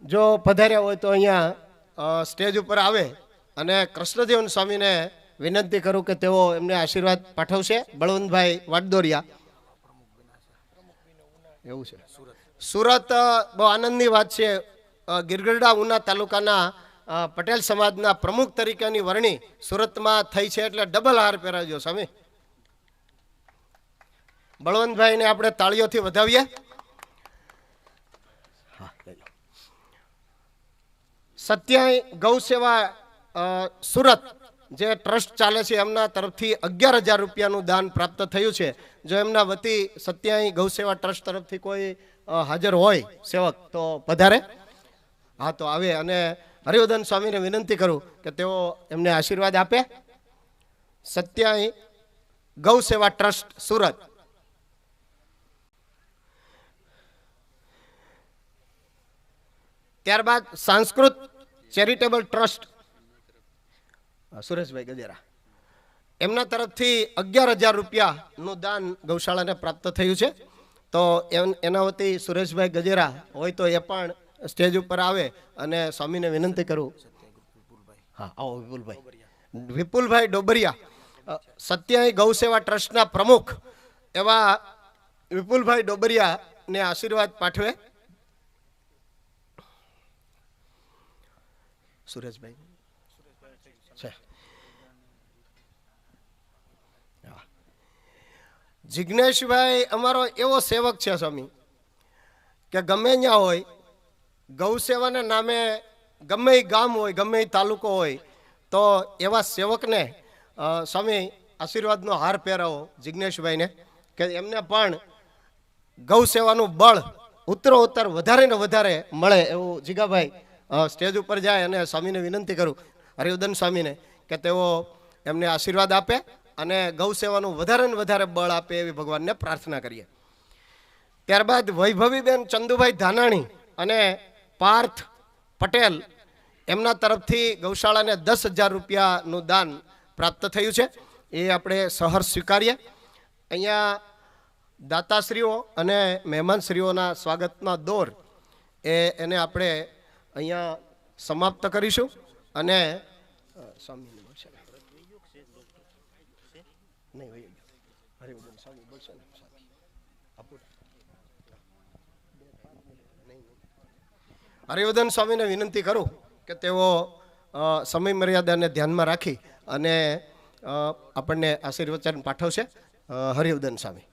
જો પધાર્યા હોય તો અહીંયા સ્ટેજ ઉપર આવે અને કૃષ્ણદેવન સ્વામીને વિનંતી કરું કે તેઓ એમને આશીર્વાદ પાઠવશે. બળવંતભાઈ વાડદોરિયા, એવું છે. સુરત બહુ આનંદની વાત છે. ગિરગઢડા ઉના તાલુકાના પટેલ સમાજના પ્રમુખ તરીકેની વરણી સુરતમાં થઈ છે એટલે ડબલ હાર પહેરાવજો સ્વામી. બળવંતભાઈને આપણે તાળીઓથી વધાવીએ. સત્યાય ગૌ સેવા સુરત જે ટ્રસ્ટ ચાલે છે એમના તરફથી 11,000 રૂપિયાનું દાન પ્રાપ્ત થયું છે. જો એમના વતી સત્યાય ગૌ સેવા ટ્રસ્ટ તરફથી કોઈ હાજર હોય સેવક તો પધારે. હા તો આવે અને હરિવર્ધન સ્વામીને વિનંતી કરું કે તેઓ એમને આશીર્વાદ આપે. સત્યાય ગૌ સેવા ટ્રસ્ટ સુરત. ત્યારબાદ સંસ્કૃત ચેરિટેબલ ટ્રસ્ટ સુરેશભાઈ ગજેરા, એમના તરફથી 11,000 રૂપિયાનું દાન ગૌશાળાને પ્રાપ્ત થયું છે. તો એના વતી સુરેશભાઈ ગજેરા હોય તો એ પણ સ્ટેજ ઉપર આવે અને સ્વામીને વિનંતી કરું. હા આવો વિપુલભાઈ ડોબરિયા, સત્યાય ગૌ સેવા ટ્રસ્ટના પ્રમુખ એવા વિપુલભાઈ ડોબરિયાને આશીર્વાદ પાઠવે. સુરેશભાઈ છે. જિજ્ઞેશભાઈ અમારો એવો સેવક છે સ્વામી કે ગમે ત્યાં હોય ગૌ સેવાના નામે ગમે એ ગામ હોય ગમે એ તાલુકો હોય તો એવા સેવકને સ્વામી આશીર્વાદનો હાર પહેરાવો જિજ્ઞેશભાઈને કે એમને પણ ગૌ સેવાનું બળ ઉત્તરોત્તર વધારે ને વધારે મળે એવું જીગાભાઈ સ્ટેજ ઉપર જાય અને સ્વામીને વિનંતી કરું હરિવર્ધન સ્વામીને કે તેઓ એમને આશીર્વાદ આપે અને ગૌ સેવાનું વધારે ને વધારે બળ આપે એવી ભગવાનને પ્રાર્થના કરીએ. ત્યારબાદ વૈભવીબેન ચંદુભાઈ ધાનાણી અને પાર્થ પટેલ એમના તરફથી ગૌશાળાને 10,000 રૂપિયાનું દાન પ્રાપ્ત થયું છે. એ આપણે સહર્ષ સ્વીકારીએ. અહીંયા દાતાશ્રીઓ અને મહેમાનશ્રીઓના સ્વાગતના દોર એને આપણે અહીંયા સમાપ્ત કરીશું અને સ્વામીને બોલશે હરિવર્ધન સ્વામીને વિનંતી કરું કે તેઓ સમય મર્યાદાને ધ્યાનમાં રાખી અને આપણને આશીર્વચન પાઠવશે. હરિવર્ધન સ્વામી.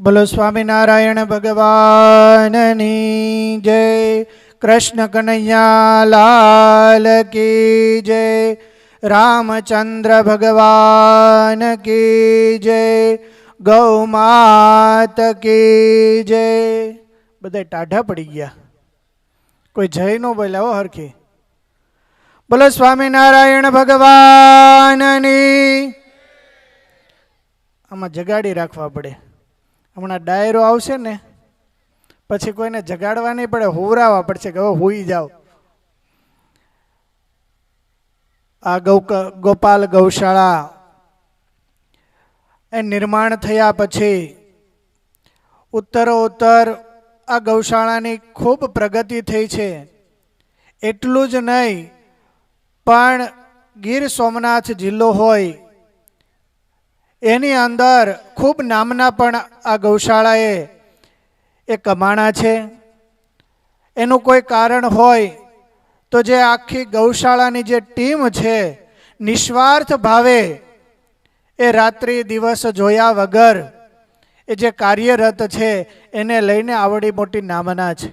બોલો સ્વામિનારાયણ ભગવાનની જય. કૃષ્ણ કનૈયા લાલ કી જય. રામચંદ્ર ભગવાન કી જય. ગૌ માત કી જય. બધા ટાઢા પડી ગયા, કોઈ જય નો બોલ્યા હો હરખી. બોલો સ્વામિનારાયણ ભગવાનની. આમાં જગાડી રાખવા પડે. હમણાં ડાયરો આવશે ને પછી કોઈને જગાડવા નહીં પડે, હોવરાવા પડશે કે હવે હોઈ જાઓ. આ ગોપાલ ગૌશાળા એ નિર્માણ થયા પછી ઉત્તરોત્તર આ ગૌશાળાની ખૂબ પ્રગતિ થઈ છે. એટલું જ નહીં પણ ગીર સોમનાથ જિલ્લો હોય એની અંદર ખૂબ નામના પણ આ ગૌશાળાએ એ કમાણા છે. એનું કોઈ કારણ હોય તો જે આખી ગૌશાળાની જે ટીમ છે નિસ્વાર્થ ભાવે એ રાત્રિ દિવસ જોયા વગર એ જે કાર્યરત છે એને લઈને આવડી મોટી નામના છે.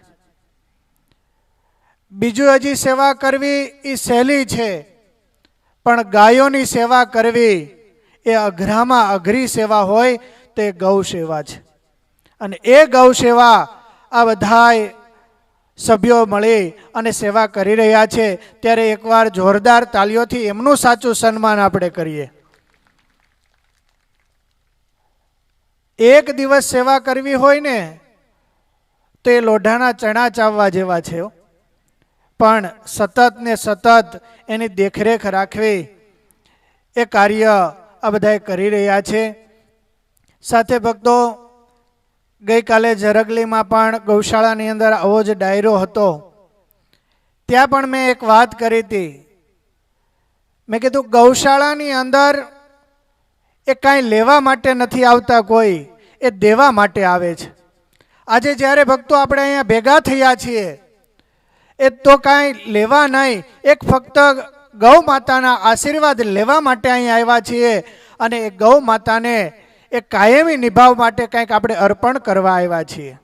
બીજું હજી સેવા કરવી એ સહેલી છે, પણ ગાયોની સેવા કરવી એ અઘરામાં અઘરી સેવા હોય તે ગૌ સેવા છે. અને એ ગૌ સેવા આ બધાય સભ્યો મળી અને સેવા કરી રહ્યા છે. ત્યારે એકવાર જોરદાર તાલીઓથી એમનું સાચું સન્માન આપણે કરીએ. એક દિવસ સેવા કરવી હોય ને તો એ લોઢાના ચણા ચાવવા જેવા છે, પણ સતત ને સતત એની દેખરેખ રાખવી એ કાર્ય આ બધા કરી રહ્યા છે. સાથે ભક્તો, ગઈકાલે જરગલીમાં પણ ગૌશાળાની અંદર આવો જ ડાયરો હતો. ત્યાં પણ મેં એક વાત કરી હતી. મેં કીધું ગૌશાળાની અંદર એ કાંઈ લેવા માટે નથી આવતા, કોઈ એ દેવા માટે આવે છે. આજે જ્યારે ભક્તો આપણે અહીંયા ભેગા થયા છીએ એ તો કાંઈ લેવા નહીં, એક ફક્ત ગૌ માતાના આશીર્વાદ લેવા માટે અહીંયા આવ્યા છીએ. અને એ ગૌ માતાને એ કાયમી નિભાવ માટે કંઈક આપણે અર્પણ કરવા આવ્યા છીએ.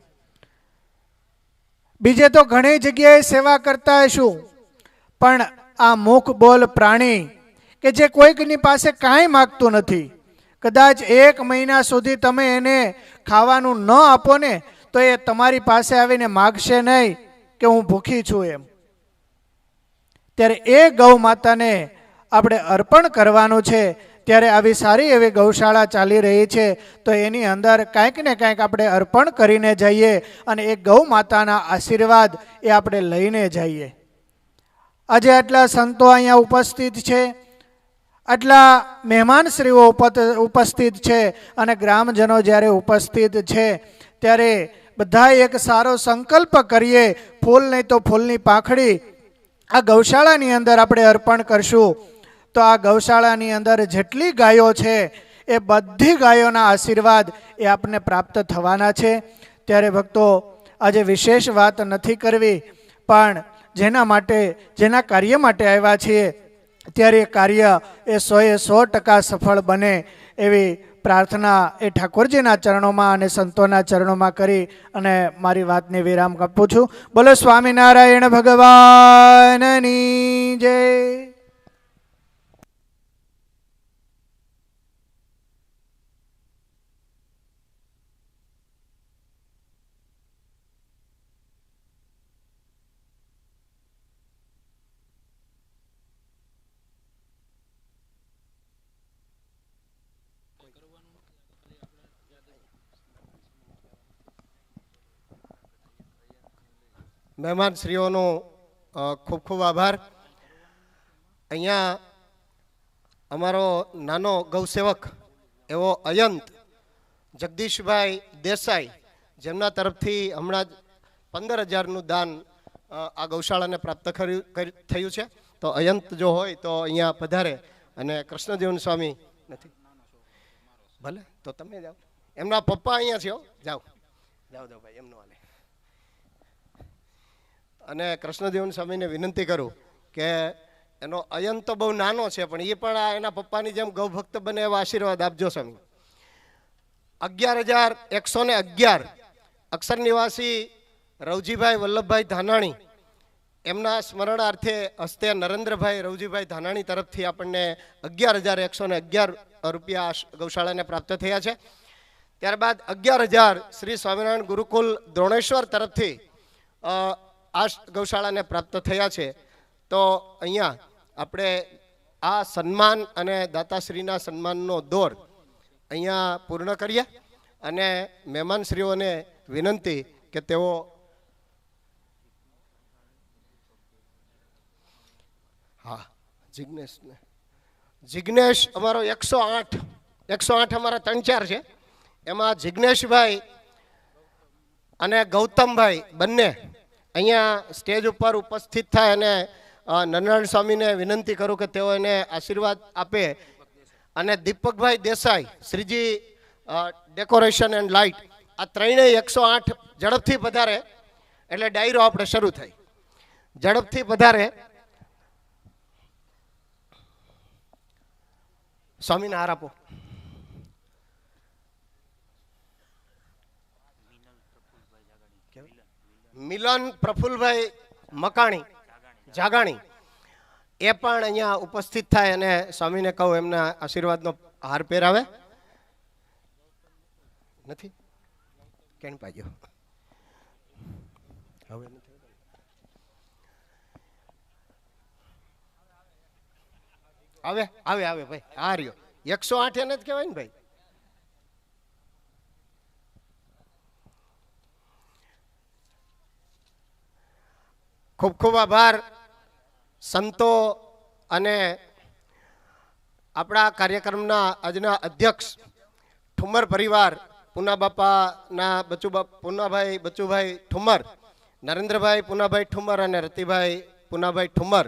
બીજે તો ઘણી જગ્યાએ સેવા કરતા હશું, પણ આ મુખ બોલ પ્રાણી કે જે કોઈકની પાસે કાંઈ માગતું નથી, કદાચ 1 મહિના સુધી તમે એને ખાવાનું ન આપો ને તો એ તમારી પાસે આવીને માગશે નહીં કે હું ભૂખી છું એમ. ત્યારે એ ગૌ માતાને આપણે અર્પણ કરવાનું છે. ત્યારે આવી સારી એવી ગૌશાળા ચાલી રહી છે તો એની અંદર કાંઈક ને કાંઈક આપણે અર્પણ કરીને જઈએ અને એ ગૌ માતાના આશીર્વાદ એ આપણે લઈને જઈએ. આજે આટલા સંતો અહીંયા ઉપસ્થિત છે, આટલા મહેમાનશ્રીઓ ઉપસ્થિત છે અને ગ્રામજનો જ્યારે ઉપસ્થિત છે ત્યારે બધા એક સારો સંકલ્પ કરીએ. ફૂલ નહીં તો ફૂલની પાંખડી આ ગૌશાળાની અંદર આપણે અર્પણ કરશું તો આ ગૌશાળાની અંદર જેટલી ગાયો છે એ બધી ગાયોના આશીર્વાદ એ આપણને પ્રાપ્ત થવાના છે. ત્યારે ભક્તો, આજે વિશેષ વાત નથી કરવી, પણ જેના કાર્ય માટે આવ્યા છીએ ત્યારે એ કાર્ય એ 100% સફળ બને એવી પ્રાર્થના એ ઠાકોરજીના ચરણોમાં અને સંતોના ચરણોમાં કરી અને મારી વાતને વિરામ આપું છું. બોલો સ્વામિનારાયણ ભગવાનની જય. મહેમાન શ્રીઓનો ખૂબ ખૂબ આભાર. અહીંયા અમારો નાનો ગૌસેવક એવો અયંત જગદીશભાઈ દેસાઈ, જેમના તરફથી હમણાં જ 15,000નું દાન આ ગૌશાળાને પ્રાપ્ત થયું છે. તો અયંત જો હોય તો અહીંયા પધારે. અને કૃષ્ણદેવન સ્વામી નથી, ભલે તો તમે જાઓ, એમના પપ્પા અહીંયા છે, જાઓ જાઓ જાઓ ભાઈ, એમનો હાલે. અને કૃષ્ણદેવન સ્વામીને વિનંતી કરું કે એનો અયંત તો બહુ નાનો છે પણ એ પણ એના પપ્પાની જેમ ગૌભક્ત બને એવા આશીર્વાદ આપજો સ્વામી. 11,111 અક્ષર નિવાસી રવજીભાઈ વલ્લભભાઈ ધાનાણી એમના સ્મરણાર્થે હસ્તે નરેન્દ્રભાઈ રવજીભાઈ ધાનાણી તરફથી આપણને 11,111 રૂપિયા ગૌશાળાને પ્રાપ્ત થયા છે. ત્યારબાદ 11,000 શ્રી સ્વામિનારાયણ ગુરુકુલ દ્રોણેશ્વર તરફથી આ ગૌશાળાને પ્રાપ્ત થયા છે. તો અહીંયા આપણે આ સન્માન અને દાતાશ્રીના સન્માનનો દોર અહીંયા પૂર્ણ કરીએ અને મહેમાનશ્રીઓને વિનંતી કે તેઓ હા જિજ્ઞેશ અમારો 108 અમારા 3-4 છે. એમાં જિજ્ઞેશભાઈ અને ગૌતમભાઈ બંને અહીંયા સ્ટેજ ઉપર ઉપસ્થિત થાય અને નરનારાયણ સ્વામીને વિનંતી કરું કે તેઓ એને આશીર્વાદ આપે. અને દીપકભાઈ Desai Shreeji decoration and light આ ત્રણેય 108 ઝડપથી પધારે એટલે ડાયરો આપણે શરૂ થાય. ઝડપથી પધારે. સ્વામીને હાર આપો. મિલન પ્રફુલભાઈ મકાણી જાગાણી એ પણ અહીંયા ઉપસ્થિત થાય અને સ્વામીને કહું એમના આશીર્વાદનો હાર પહેરાવે. નથી કેમ પાડ્યો હવે આવે આવે આવે ભાઈ આ રહ્યો 108 એને જ કહેવાય ને ભાઈ. ખૂબ ખૂબ આભાર સંતો અને આપણા કાર્યક્રમના આજના અધ્યક્ષ ઠુમર પરિવાર પૂના બાપાના પૂનાભાઈ બચુભાઈ ઠુમર, નરેન્દ્રભાઈ પૂનાભાઈ ઠુમર અને રતિભાઈ પૂનાભાઈ ઠુમર.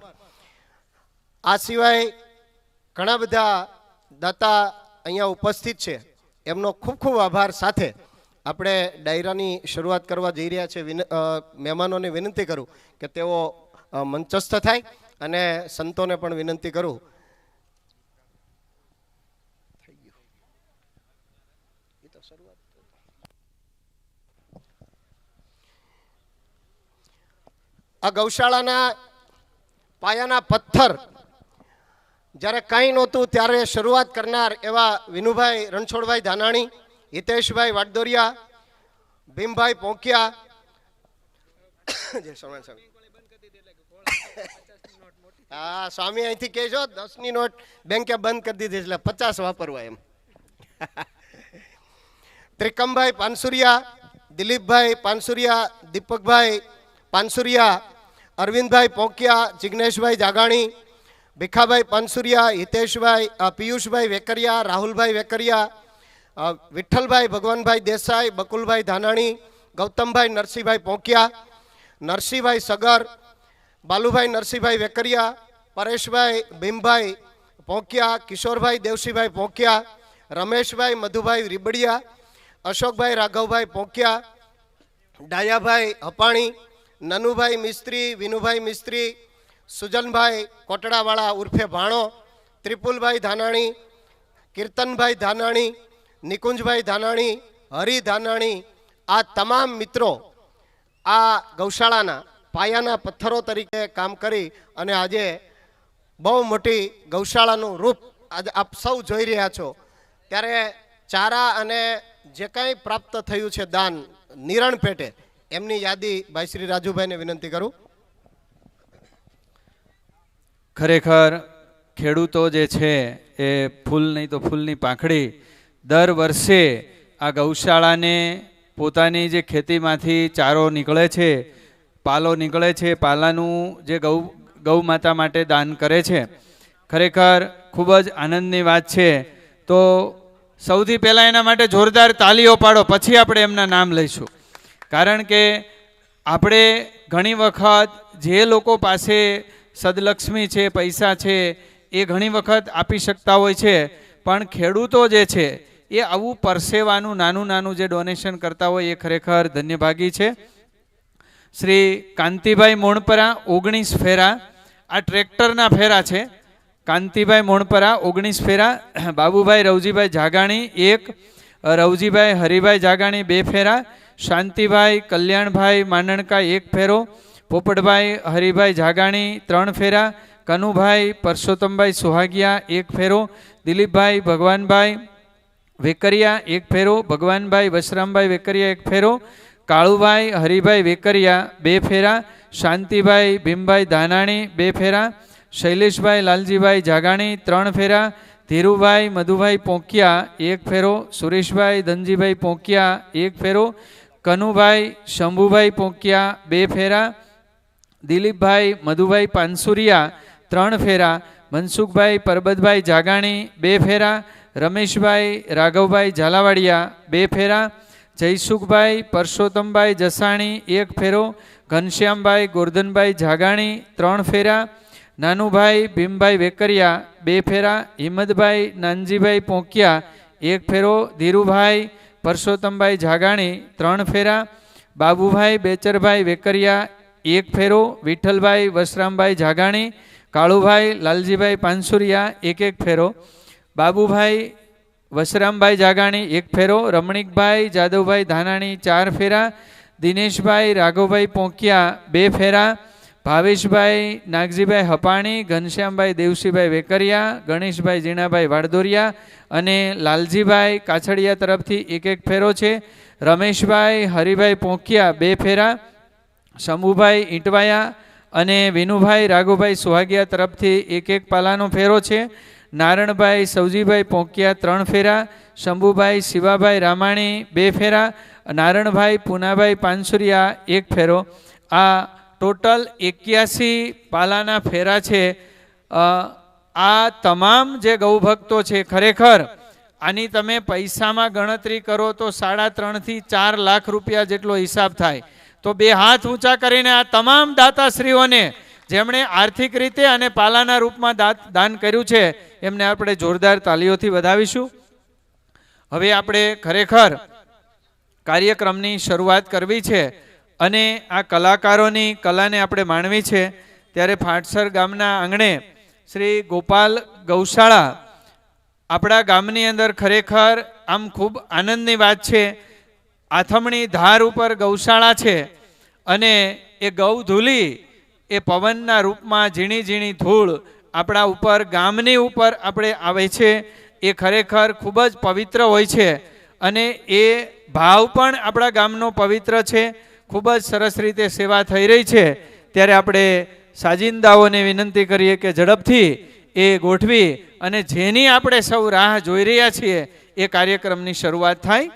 આ સિવાય ઘણા બધા દાતા અહીંયા ઉપસ્થિત છે. એમનો ખૂબ ખૂબ આભાર સાથે આપણે ડાયરાની શરૂઆત કરવા જઈ રહ્યા છીએ. મહેમાનોને વિનંતી કરું કે તેઓ મંચસ્થ થાય અને સંતોને પણ વિનંતી કરું. આ ગૌશાળાના પાયાના પથ્થર જ્યારે કંઈ નહોતું ત્યારે શરૂઆત કરનાર એવા વિનુભાઈ રણછોડભાઈ ધાનાણી, હિતેશભાઈ વાડદોરિયા, ભીમભાઈ પોંકિયા, હા સ્વામી અહીંથી કહેજો 10ની નોટ બેંકે બંધ કરી દીધી એટલે 50 વાપરવા એમ. ત્રિકમભાઈ પાનસુરિયા, દિલીપભાઈ પાનસુરિયા, દીપકભાઈ પાનસુરિયા, અરવિંદભાઈ પોંકિયા, જિગ્નેશભાઈ જાગાણી, ભીખાભાઈ પાનસુરિયા, હિતેશભાઈ પિયુષભાઈ વેકરિયા, રાહુલભાઈ વેકરિયા, વિઠ્ઠલભાઈ ભગવાનભાઈ દેસાઈ, બકુલભાઈ ધાનાણી, ગૌતમભાઈ નરસિંહભાઈ પોંકિયા, નરસિંહભાઈ સગર, બાલુભાઈ નરસિંહભાઈ વેકરિયા, પરેશભાઈ ભીમભાઈ પોંકિયા, કિશોરભાઈ દેવસિંહભાઈ પોંકિયા, રમેશભાઈ મધુભાઈ રીબડિયા, અશોકભાઈ રાઘવભાઈ પોંકિયા, ડાયાભાઈ હપાણી, નનુભાઈ મિસ્ત્રી, વિનુભાઈ મિસ્ત્રી, સુજનભાઈ કોટડાવાળા ઉર્ફે ભાણો, ત્રિપુલભાઈ ધાનાણી, કીર્તનભાઈ ધાનાણી, નિકુંજભાઈ ધાનાણી, હરિ ધાનાણી, આ તમામ મિત્રો આ ગૌશાળાના પાયાના પથ્થરો તરીકે કામ કરી અને આજે બહુ મોટી ગૌશાળાનું રૂપ આજે આપ સૌ જોઈ રહ્યા છો. ત્યારે ચારા અને જે કંઈ પ્રાપ્ત થયું છે દાન નિરણ પેટે એમની યાદી ભાઈ શ્રી રાજુભાઈને વિનંતી કરું. ખરેખર ખેડૂતો જે છે એ ફૂલ નહીં તો ફૂલની પાંખડી દર વર્ષે આ ગૌશાળાને પોતાની જે ખેતીમાંથી ચારો નીકળે છે, પાલો નીકળે છે, પાલાનું જે ગૌ માતા માટે દાન કરે છે. ખરેખર ખૂબ જ આનંદની વાત છે. તો સૌથી પહેલાં એના માટે જોરદાર તાલીઓ પાડો, પછી આપણે એમના નામ લઈશું. કારણ કે આપણે ઘણી વખત જે લોકો પાસે સદલક્ષ્મી છે, પૈસા છે, એ ઘણી વખત આપી શકતા હોય છે, પણ ખેડૂતો જે છે એ આવું પરસેવાનું નાનું નાનું જે ડોનેશન કરતા હોય એ ખરેખર ધન્યભાગી છે. શ્રી કાંતિભાઈ મોણપરા 19 ફેરા, આ ટ્રેક્ટરના ફેરા છે. કાંતિભાઈ મોણપરા 19 ફેરા, બાબુભાઈ રવજીભાઈ જાગાણી 1, રવજીભાઈ હરિભાઈ જાગાણી 2 ફેરા, શાંતિભાઈ કલ્યાણભાઈ માંડણકા 1 ફેરો, પોપટભાઈ હરિભાઈ જાગાણી 3 ફેરા, કનુભાઈ પરસોત્તમભાઈ સુહાગિયા 1 ફેરો, દિલીપભાઈ ભગવાનભાઈ વેકરિયા 1 ફેરો, ભગવાનભાઈ વશરામભાઈ વેકરિયા 1 ફેરો, કાળુભાઈ હરિભાઈ વેકરિયા 2 ફેરા, શાંતિભાઈ ભીમભાઈ ધાનાણી 2 ફેરા, શૈલેષભાઈ લાલજીભાઈ જાગાણી 3 ફેરા, ધીરુભાઈ મધુભાઈ પોંકિયા 1 ફેરો, સુરેશભાઈ ધનજીભાઈ પોંકિયા 1 ફેરો, કનુભાઈ શંભુભાઈ પોંકિયા 2 ફેરા, દિલીપભાઈ મધુભાઈ પાનસુરિયા 3 ફેરા, મનસુખભાઈ પરબતભાઈ જાગાણી 2 ફેરા, રમેશભાઈ રાઘવભાઈ ઝાલાવાડિયા 2 ફેરા, જયસુખભાઈ પરસોત્તમભાઈ જસાણી 1 ફેરો, ઘનશ્યામભાઈ ગોરધનભાઈ જાગાણી 3 ફેરા, નાનુભાઈ ભીમભાઈ વેકરિયા 2 ફેરા, હિંમતભાઈ નાનજીભાઈ પોંકિયા 1 ફેરો, ધીરુભાઈ પરસોત્તમભાઈ જાગાણી 3 ફેરા, બાબુભાઈ બેચરભાઈ વેકરિયા 1 ફેરો, વિઠ્ઠલભાઈ વશરામભાઈ જાગાણી, કાળુભાઈ લાલજીભાઈ પાનસુરિયા 1 ફેરો, બાબુભાઈ વશરામભાઈ જાગાણી 1 ફેરો, રમણીકભાઈ જાદવભાઈ ધાનાણી 4 ફેરા, દિનેશભાઈ રાઘવભાઈ પોંકિયા 2 ફેરા, ભાવેશભાઈ નાગજીભાઈ હપાણી, ઘનશ્યામભાઈ દેવસીભાઈ વેકરિયા, ગણેશભાઈ જીણાભાઈ વાડદોરિયા અને લાલજીભાઈ કાછડિયા તરફથી 1 ફેરો છે, રમેશભાઈ હરિભાઈ પોંકિયા 2 ફેરા, શંભુભાઈ ઈંટવાયા અને વિનુભાઈ રાઘુભાઈ સુહાગિયા તરફથી 1 પાલાનો ફેરો છે, નારણભાઈ સવજીભાઈ પોંકિયા 3 ફેરા, શંભુભાઈ શિવાભાઈ રામાણી 2 ફેરા, નારણભાઈ પૂનાભાઈ પાનસુરિયા 1 ફેરો. આ ટોટલ 81 પાલાના ફેરા છે. આ તમામ જે ગૌભક્તો છે ખરેખર આની તમે પૈસામાં ગણતરી કરો તો 3.5 થી 4 લાખ રૂપિયા જેટલો હિસાબ થાય. તો 2 હાથ ઊંચા કરીને આ તમામ દાતાશ્રીઓને જેમણે આર્થિક રીતે અને પાલાના રૂપમાં દાન કર્યું છે એમને આપણે જોરદાર તાલીઓથી વધાવીશું. હવે આપણે ખરેખર કાર્યક્રમની શરૂઆત કરવી છે અને આ કલાકારોની કલાને આપણે માણવી છે. ત્યારે ફાટસર ગામના આંગણે શ્રી ગોપાલ ગૌશાળા આપણા ગામની અંદર ખરેખર આમ ખૂબ આનંદની વાત છે. આથમણી ધાર ઉપર ગૌશાળા છે અને એ ગૌધૂલી એ પવનના રૂપમાં ઝીણી ઝીણી ધૂળ આપણા ઉપર ગામની ઉપર આપણે આવે છે. એ ખરેખર ખૂબ જ પવિત્ર હોય છે અને એ ભાવ પણ આપણા ગામનો પવિત્ર છે. ખૂબ જ સરસ રીતે સેવા થઈ રહી છે. ત્યારે આપણે સાજિંદાઓને વિનંતી કરીએ કે ઝડપથી એ ગોઠવી અને જેની આપણે સૌ રાહ જોઈ રહ્યા છીએ એ કાર્યક્રમની શરૂઆત થાય.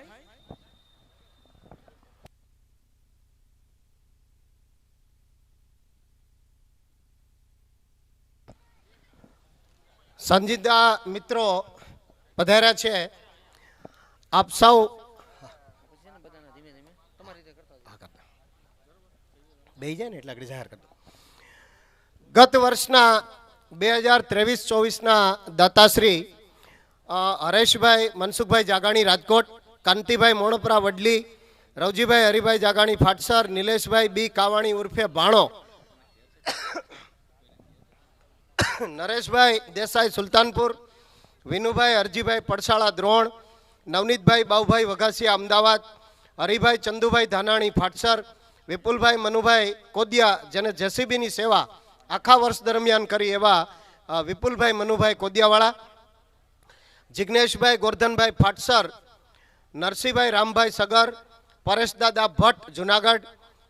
સંજીદા મિત્રો પધાર્યા છે. આપ સૌ બે જાય ને એટલે આગળ જાહેર કરતો. ગત વર્ષના 2023-24ના દાતાશ્રી હરેશભાઈ મનસુખભાઈ જાગાણી રાજકોટ, કાંતિભાઈ મોણપરા વડલી, રવજીભાઈ હરિભાઈ જાગાણી ફાટસર, નિલેશભાઈ બી કાવાણી ઉર્ફે ભાણો, નરેશભાઈ દેસાઈ સુલતાનપુર, વિનુભાઈ હરજીભાઈ પડસાળા દ્રોણ, નવનીતભાઈ બાઉભાઈ વઘાસિયા અમદાવાદ, હરિભાઈ ચંદુભાઈ ધાનાણી ફાટસર, વિપુલભાઈ મનુભાઈ કોદિયા જેને જેસીબીની સેવા આખા વર્ષ દરમિયાન કરી એવા વિપુલભાઈ મનુભાઈ કોદિયાવાળા, જિગ્નેશભાઈ ગોરધનભાઈ ફાટસર, નરસિંહભાઈ રામભાઈ સગર, પરેશદાદા ભટ્ટ જુનાગઢ,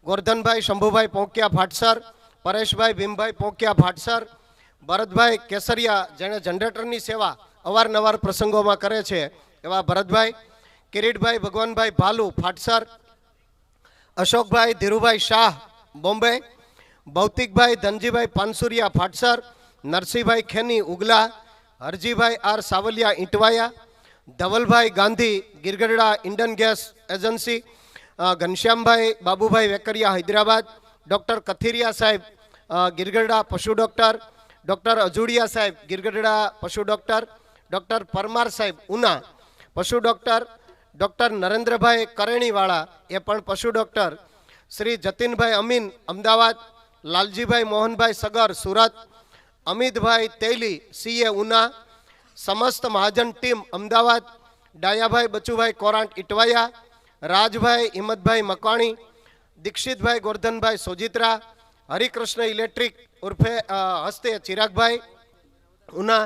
ગોરધનભાઈ શંભુભાઈ પોંકિયા ફાટસર, પરેશભાઈ ભીમભાઈ પોંકિયા ફાટસર, ભરતભાઈ કેસરિયા જેણે જનરેટરની સેવા અવારનવાર પ્રસંગોમાં કરે છે એવા ભરતભાઈ, કિરીટભાઈ ભગવાનભાઈ ભાલુ ફાટસર, અશોકભાઈ ધીરુભાઈ શાહ બોમ્બે, ભૌતિકભાઈ ધનજીભાઈ પાનસુરિયા ફાટસર, નરસિંહભાઈ ખેની ઉગલા, હરજીભાઈ આર સાવલિયા ઈંટવાયા, ધવલભાઈ Gandhi Girgadhada Indian gas agency, ઘનશ્યામભાઈ બાબુભાઈ વેકરિયા હૈદરાબાદ, ડૉક્ટર કથિરિયા સાહેબ ગિરગઢડા પશુ ડૉક્ટર, ડૉક્ટર અજુડિયા સાહેબ ગિરગઢડા પશુ ડૉક્ટર, ડૉક્ટર પરમાર સાહેબ ઉના પશુ ડૉક્ટર, ડૉક્ટર નરેન્દ્રભાઈ કરેણીવાળા એ પણ પશુ ડૉક્ટર, શ્રી જતીનભાઈ અમીન અમદાવાદ, લાલજીભાઈ મોહનભાઈ સગર સુરત, અમિતભાઈ તેલી સીએ ઉના, સમસ્ત મહાજન ટીમ અમદાવાદ, ડાયાભાઈ બચુભાઈ કોરાંટ ઇટવાયા, રાજભાઈ હિંમતભાઈ મકવાણી, દીક્ષિતભાઈ ગોરધનભાઈ સોજિત્રા, હરિકૃષ્ણ ઇલેક્ટ્રિક ઉર્ફે હસ્તે ચિરાગભાઈ ઉના,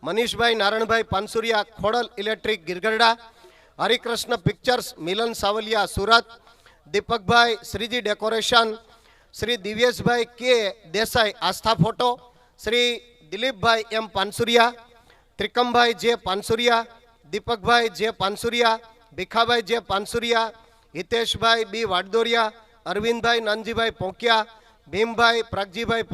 મનીષભાઈ નારણભાઈ પાનસુરિયા ખોડલ ઇલેક્ટ્રિક ગિરગરડા, હરિકૃષ્ણ પિક્ચર્સ મિલન સાવલિયા સુરત, દીપકભાઈ શ્રીજી ડેકોરેશન, શ્રી દિવ્યેશભાઈ કે દેસાઈ આસ્થા ફોટો, શ્રી દિલીપભાઈ એમ પાનસુરિયા, ત્રિકમભાઈ જે પાનસુરિયા, દીપકભાઈ જે પાનસુરિયા, ભીખાભાઈ જે પાનસુરિયા, હિતેશભાઈ બી વાડદોરિયા, અરવિંદભાઈ નાનજીભાઈ પોંકિયા, ભીમભાઈ પ્રાગજીભાઈ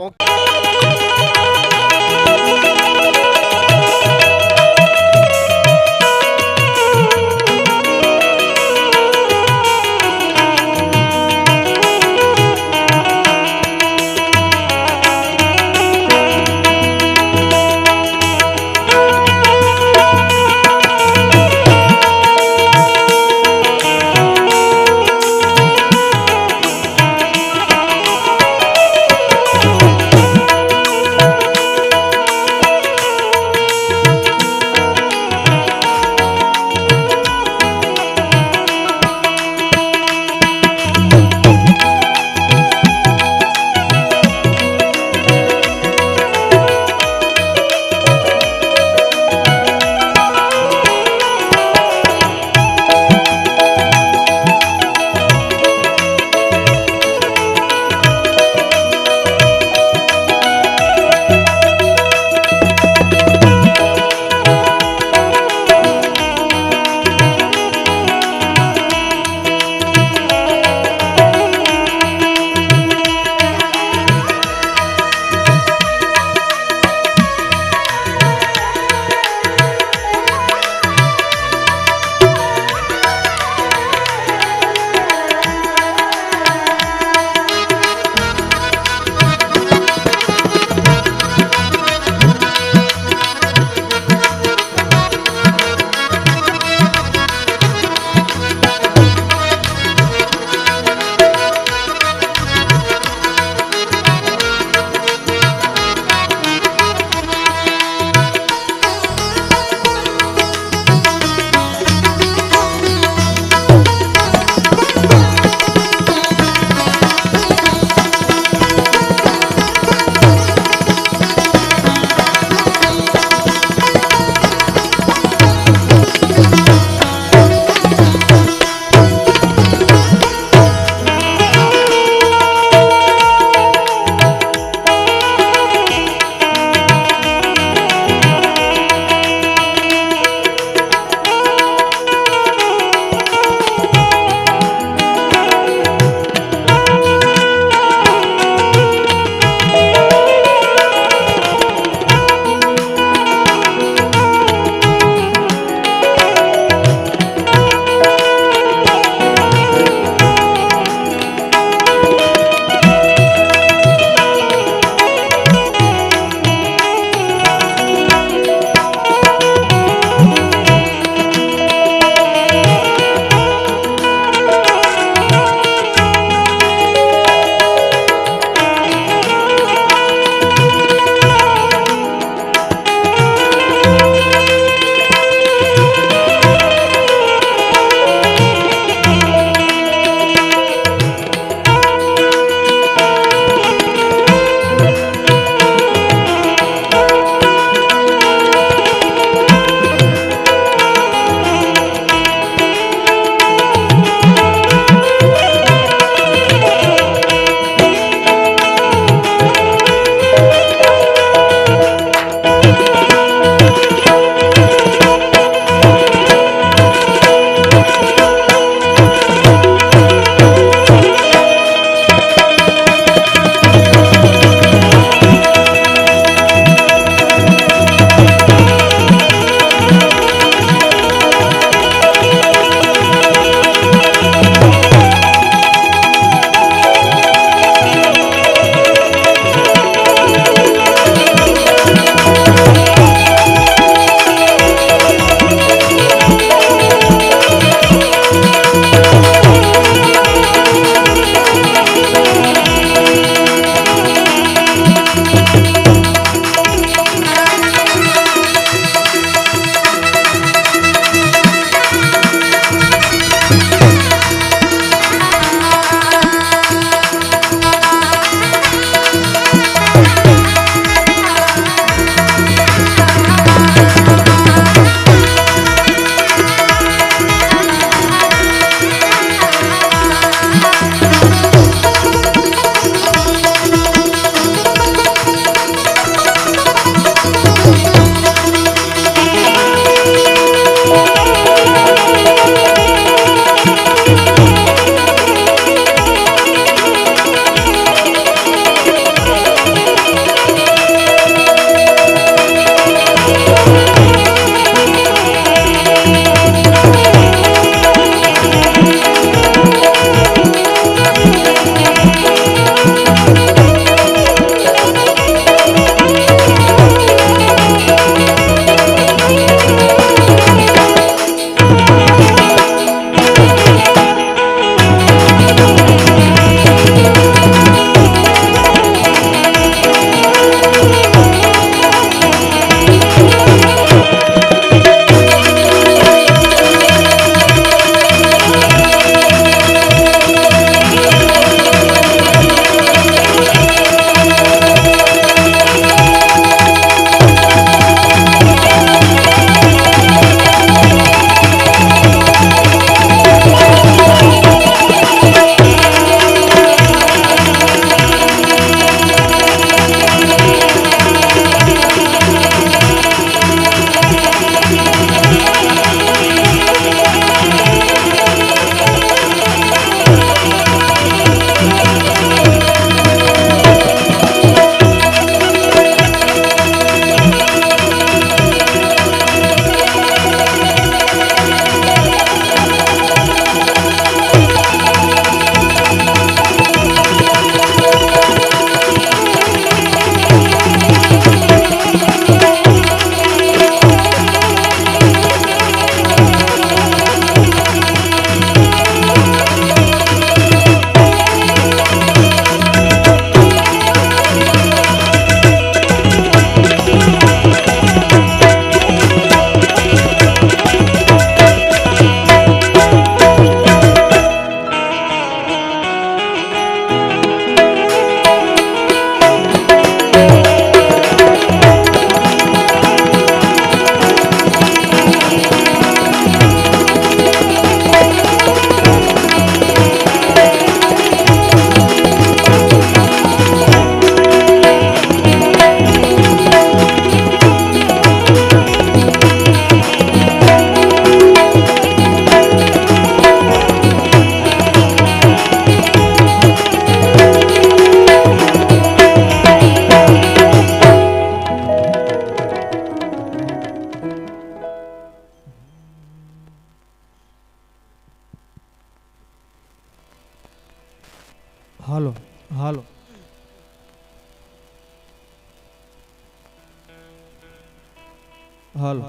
હાલ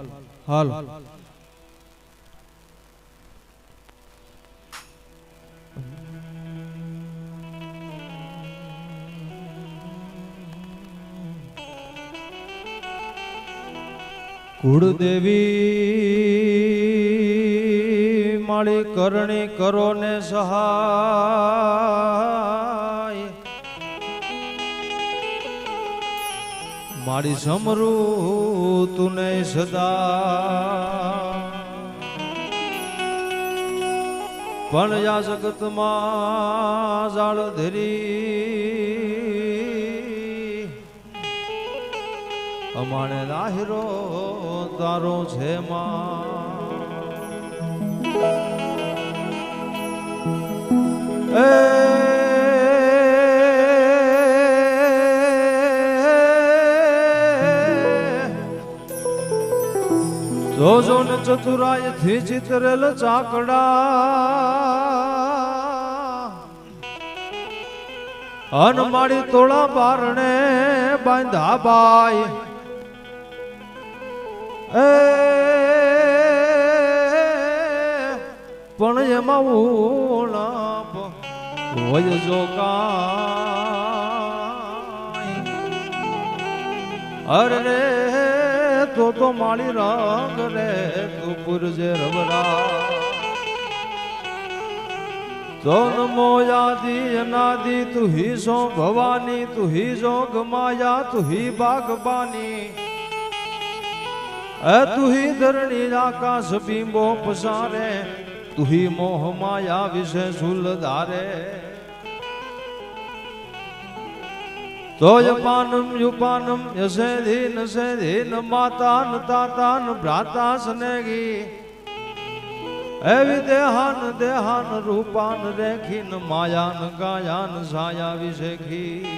હાલ કુળદેવી માળી કરણી કરો ને સહાય મારી સમરૂ તુને સદા પણ યા જગતમાં જાળ ધરી અમાણે લાહિરો તારો છે માં જોજો ને ચતુરાય થી ચિતરેલ ચાકડા અન મારી તોળા બારણે બાંધા બાય પણ એમાં ઉણાપ હોય જો કાંઈ અરે રે તો માળી રંગ રે તું પુરજે રબરા તો નમો યાદી અનાદિ તું હી સો ભવાની તું હી જોગ માયા તું હી બાગબાની તું હી ધરણી આકાશ બિંબો પસારે તું હી મોહ માયા વિશે સુલ ધારે તો યપાનમ યુપાનમ યસેધીન સેધીન માતાન તાતાન ભ્રાતા સ્નેગી એવી દેહાન દેહાન રૂપાન રેખીન માયાન ગાયાન સાયા વિશેખી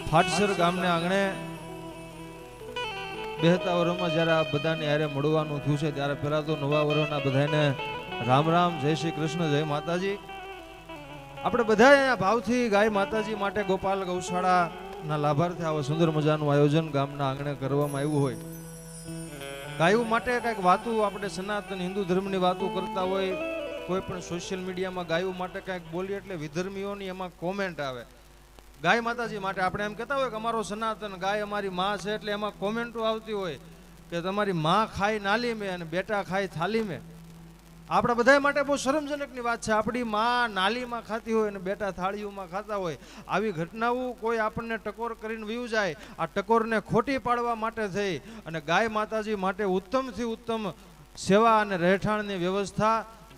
ફાટસર ગામને આંગણે બેહતા વર્ષમાં જ્યારે આ બધાને હારે મળવાનું થયું છે ત્યારે પહેલા તો નવા વર્ષના બધાને રામ રામ જય શ્રી કૃષ્ણ જય માતાજી આપણે બધા અહીંયા ભાવથી ગાય માતાજી માટે ગોપાલ ગૌશાળાના લાભાર્થી આવા સુંદર મજાનું આયોજન ગામના આંગણે કરવામાં આવ્યું હોય ગાયો માટે કંઈક વાતો આપણે સનાતન હિન્દુ ધર્મની વાતો કરતા હોય કોઈ પણ સોશિયલ મીડિયામાં ગાયો માટે કંઈક બોલીએ એટલે વિધર્મીઓની એમાં કોમેન્ટ આવે ગાય માતાજી માટે આપણે એમ કહેતા હોય કે અમારો સનાતન ગાય અમારી માં છે એટલે એમાં કોમેન્ટો આવતી હોય કે તમારી માં ખાઈ નાલી મેં અને બેટા ખાઈ થાલી મેં આપણા બધા માટે બહુ શરમજનકની વાત છે આપણી માં નાલીમાં ખાતી હોય અને બેટા થાળીઓમાં ખાતા હોય આવી ઘટનાઓ કોઈ આપણને ટકોર કરીને વયું જાય આ ટકોરને ખોટી પાડવા માટે થઈ અને ગાય માતાજી માટે ઉત્તમથી ઉત્તમ સેવા અને રહેઠાણની વ્યવસ્થા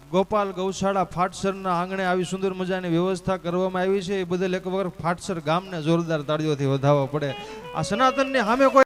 ગોપાલ ગૌશાળા ફાટસરના આંગણે આવી સુંદર મજાની વ્યવસ્થા કરવામાં આવી છે એ બદલ એક વખત ફાટસર ગામને જોરદાર તાળીઓથી વધાવવા પડે આ સનાતનની સામે કોઈ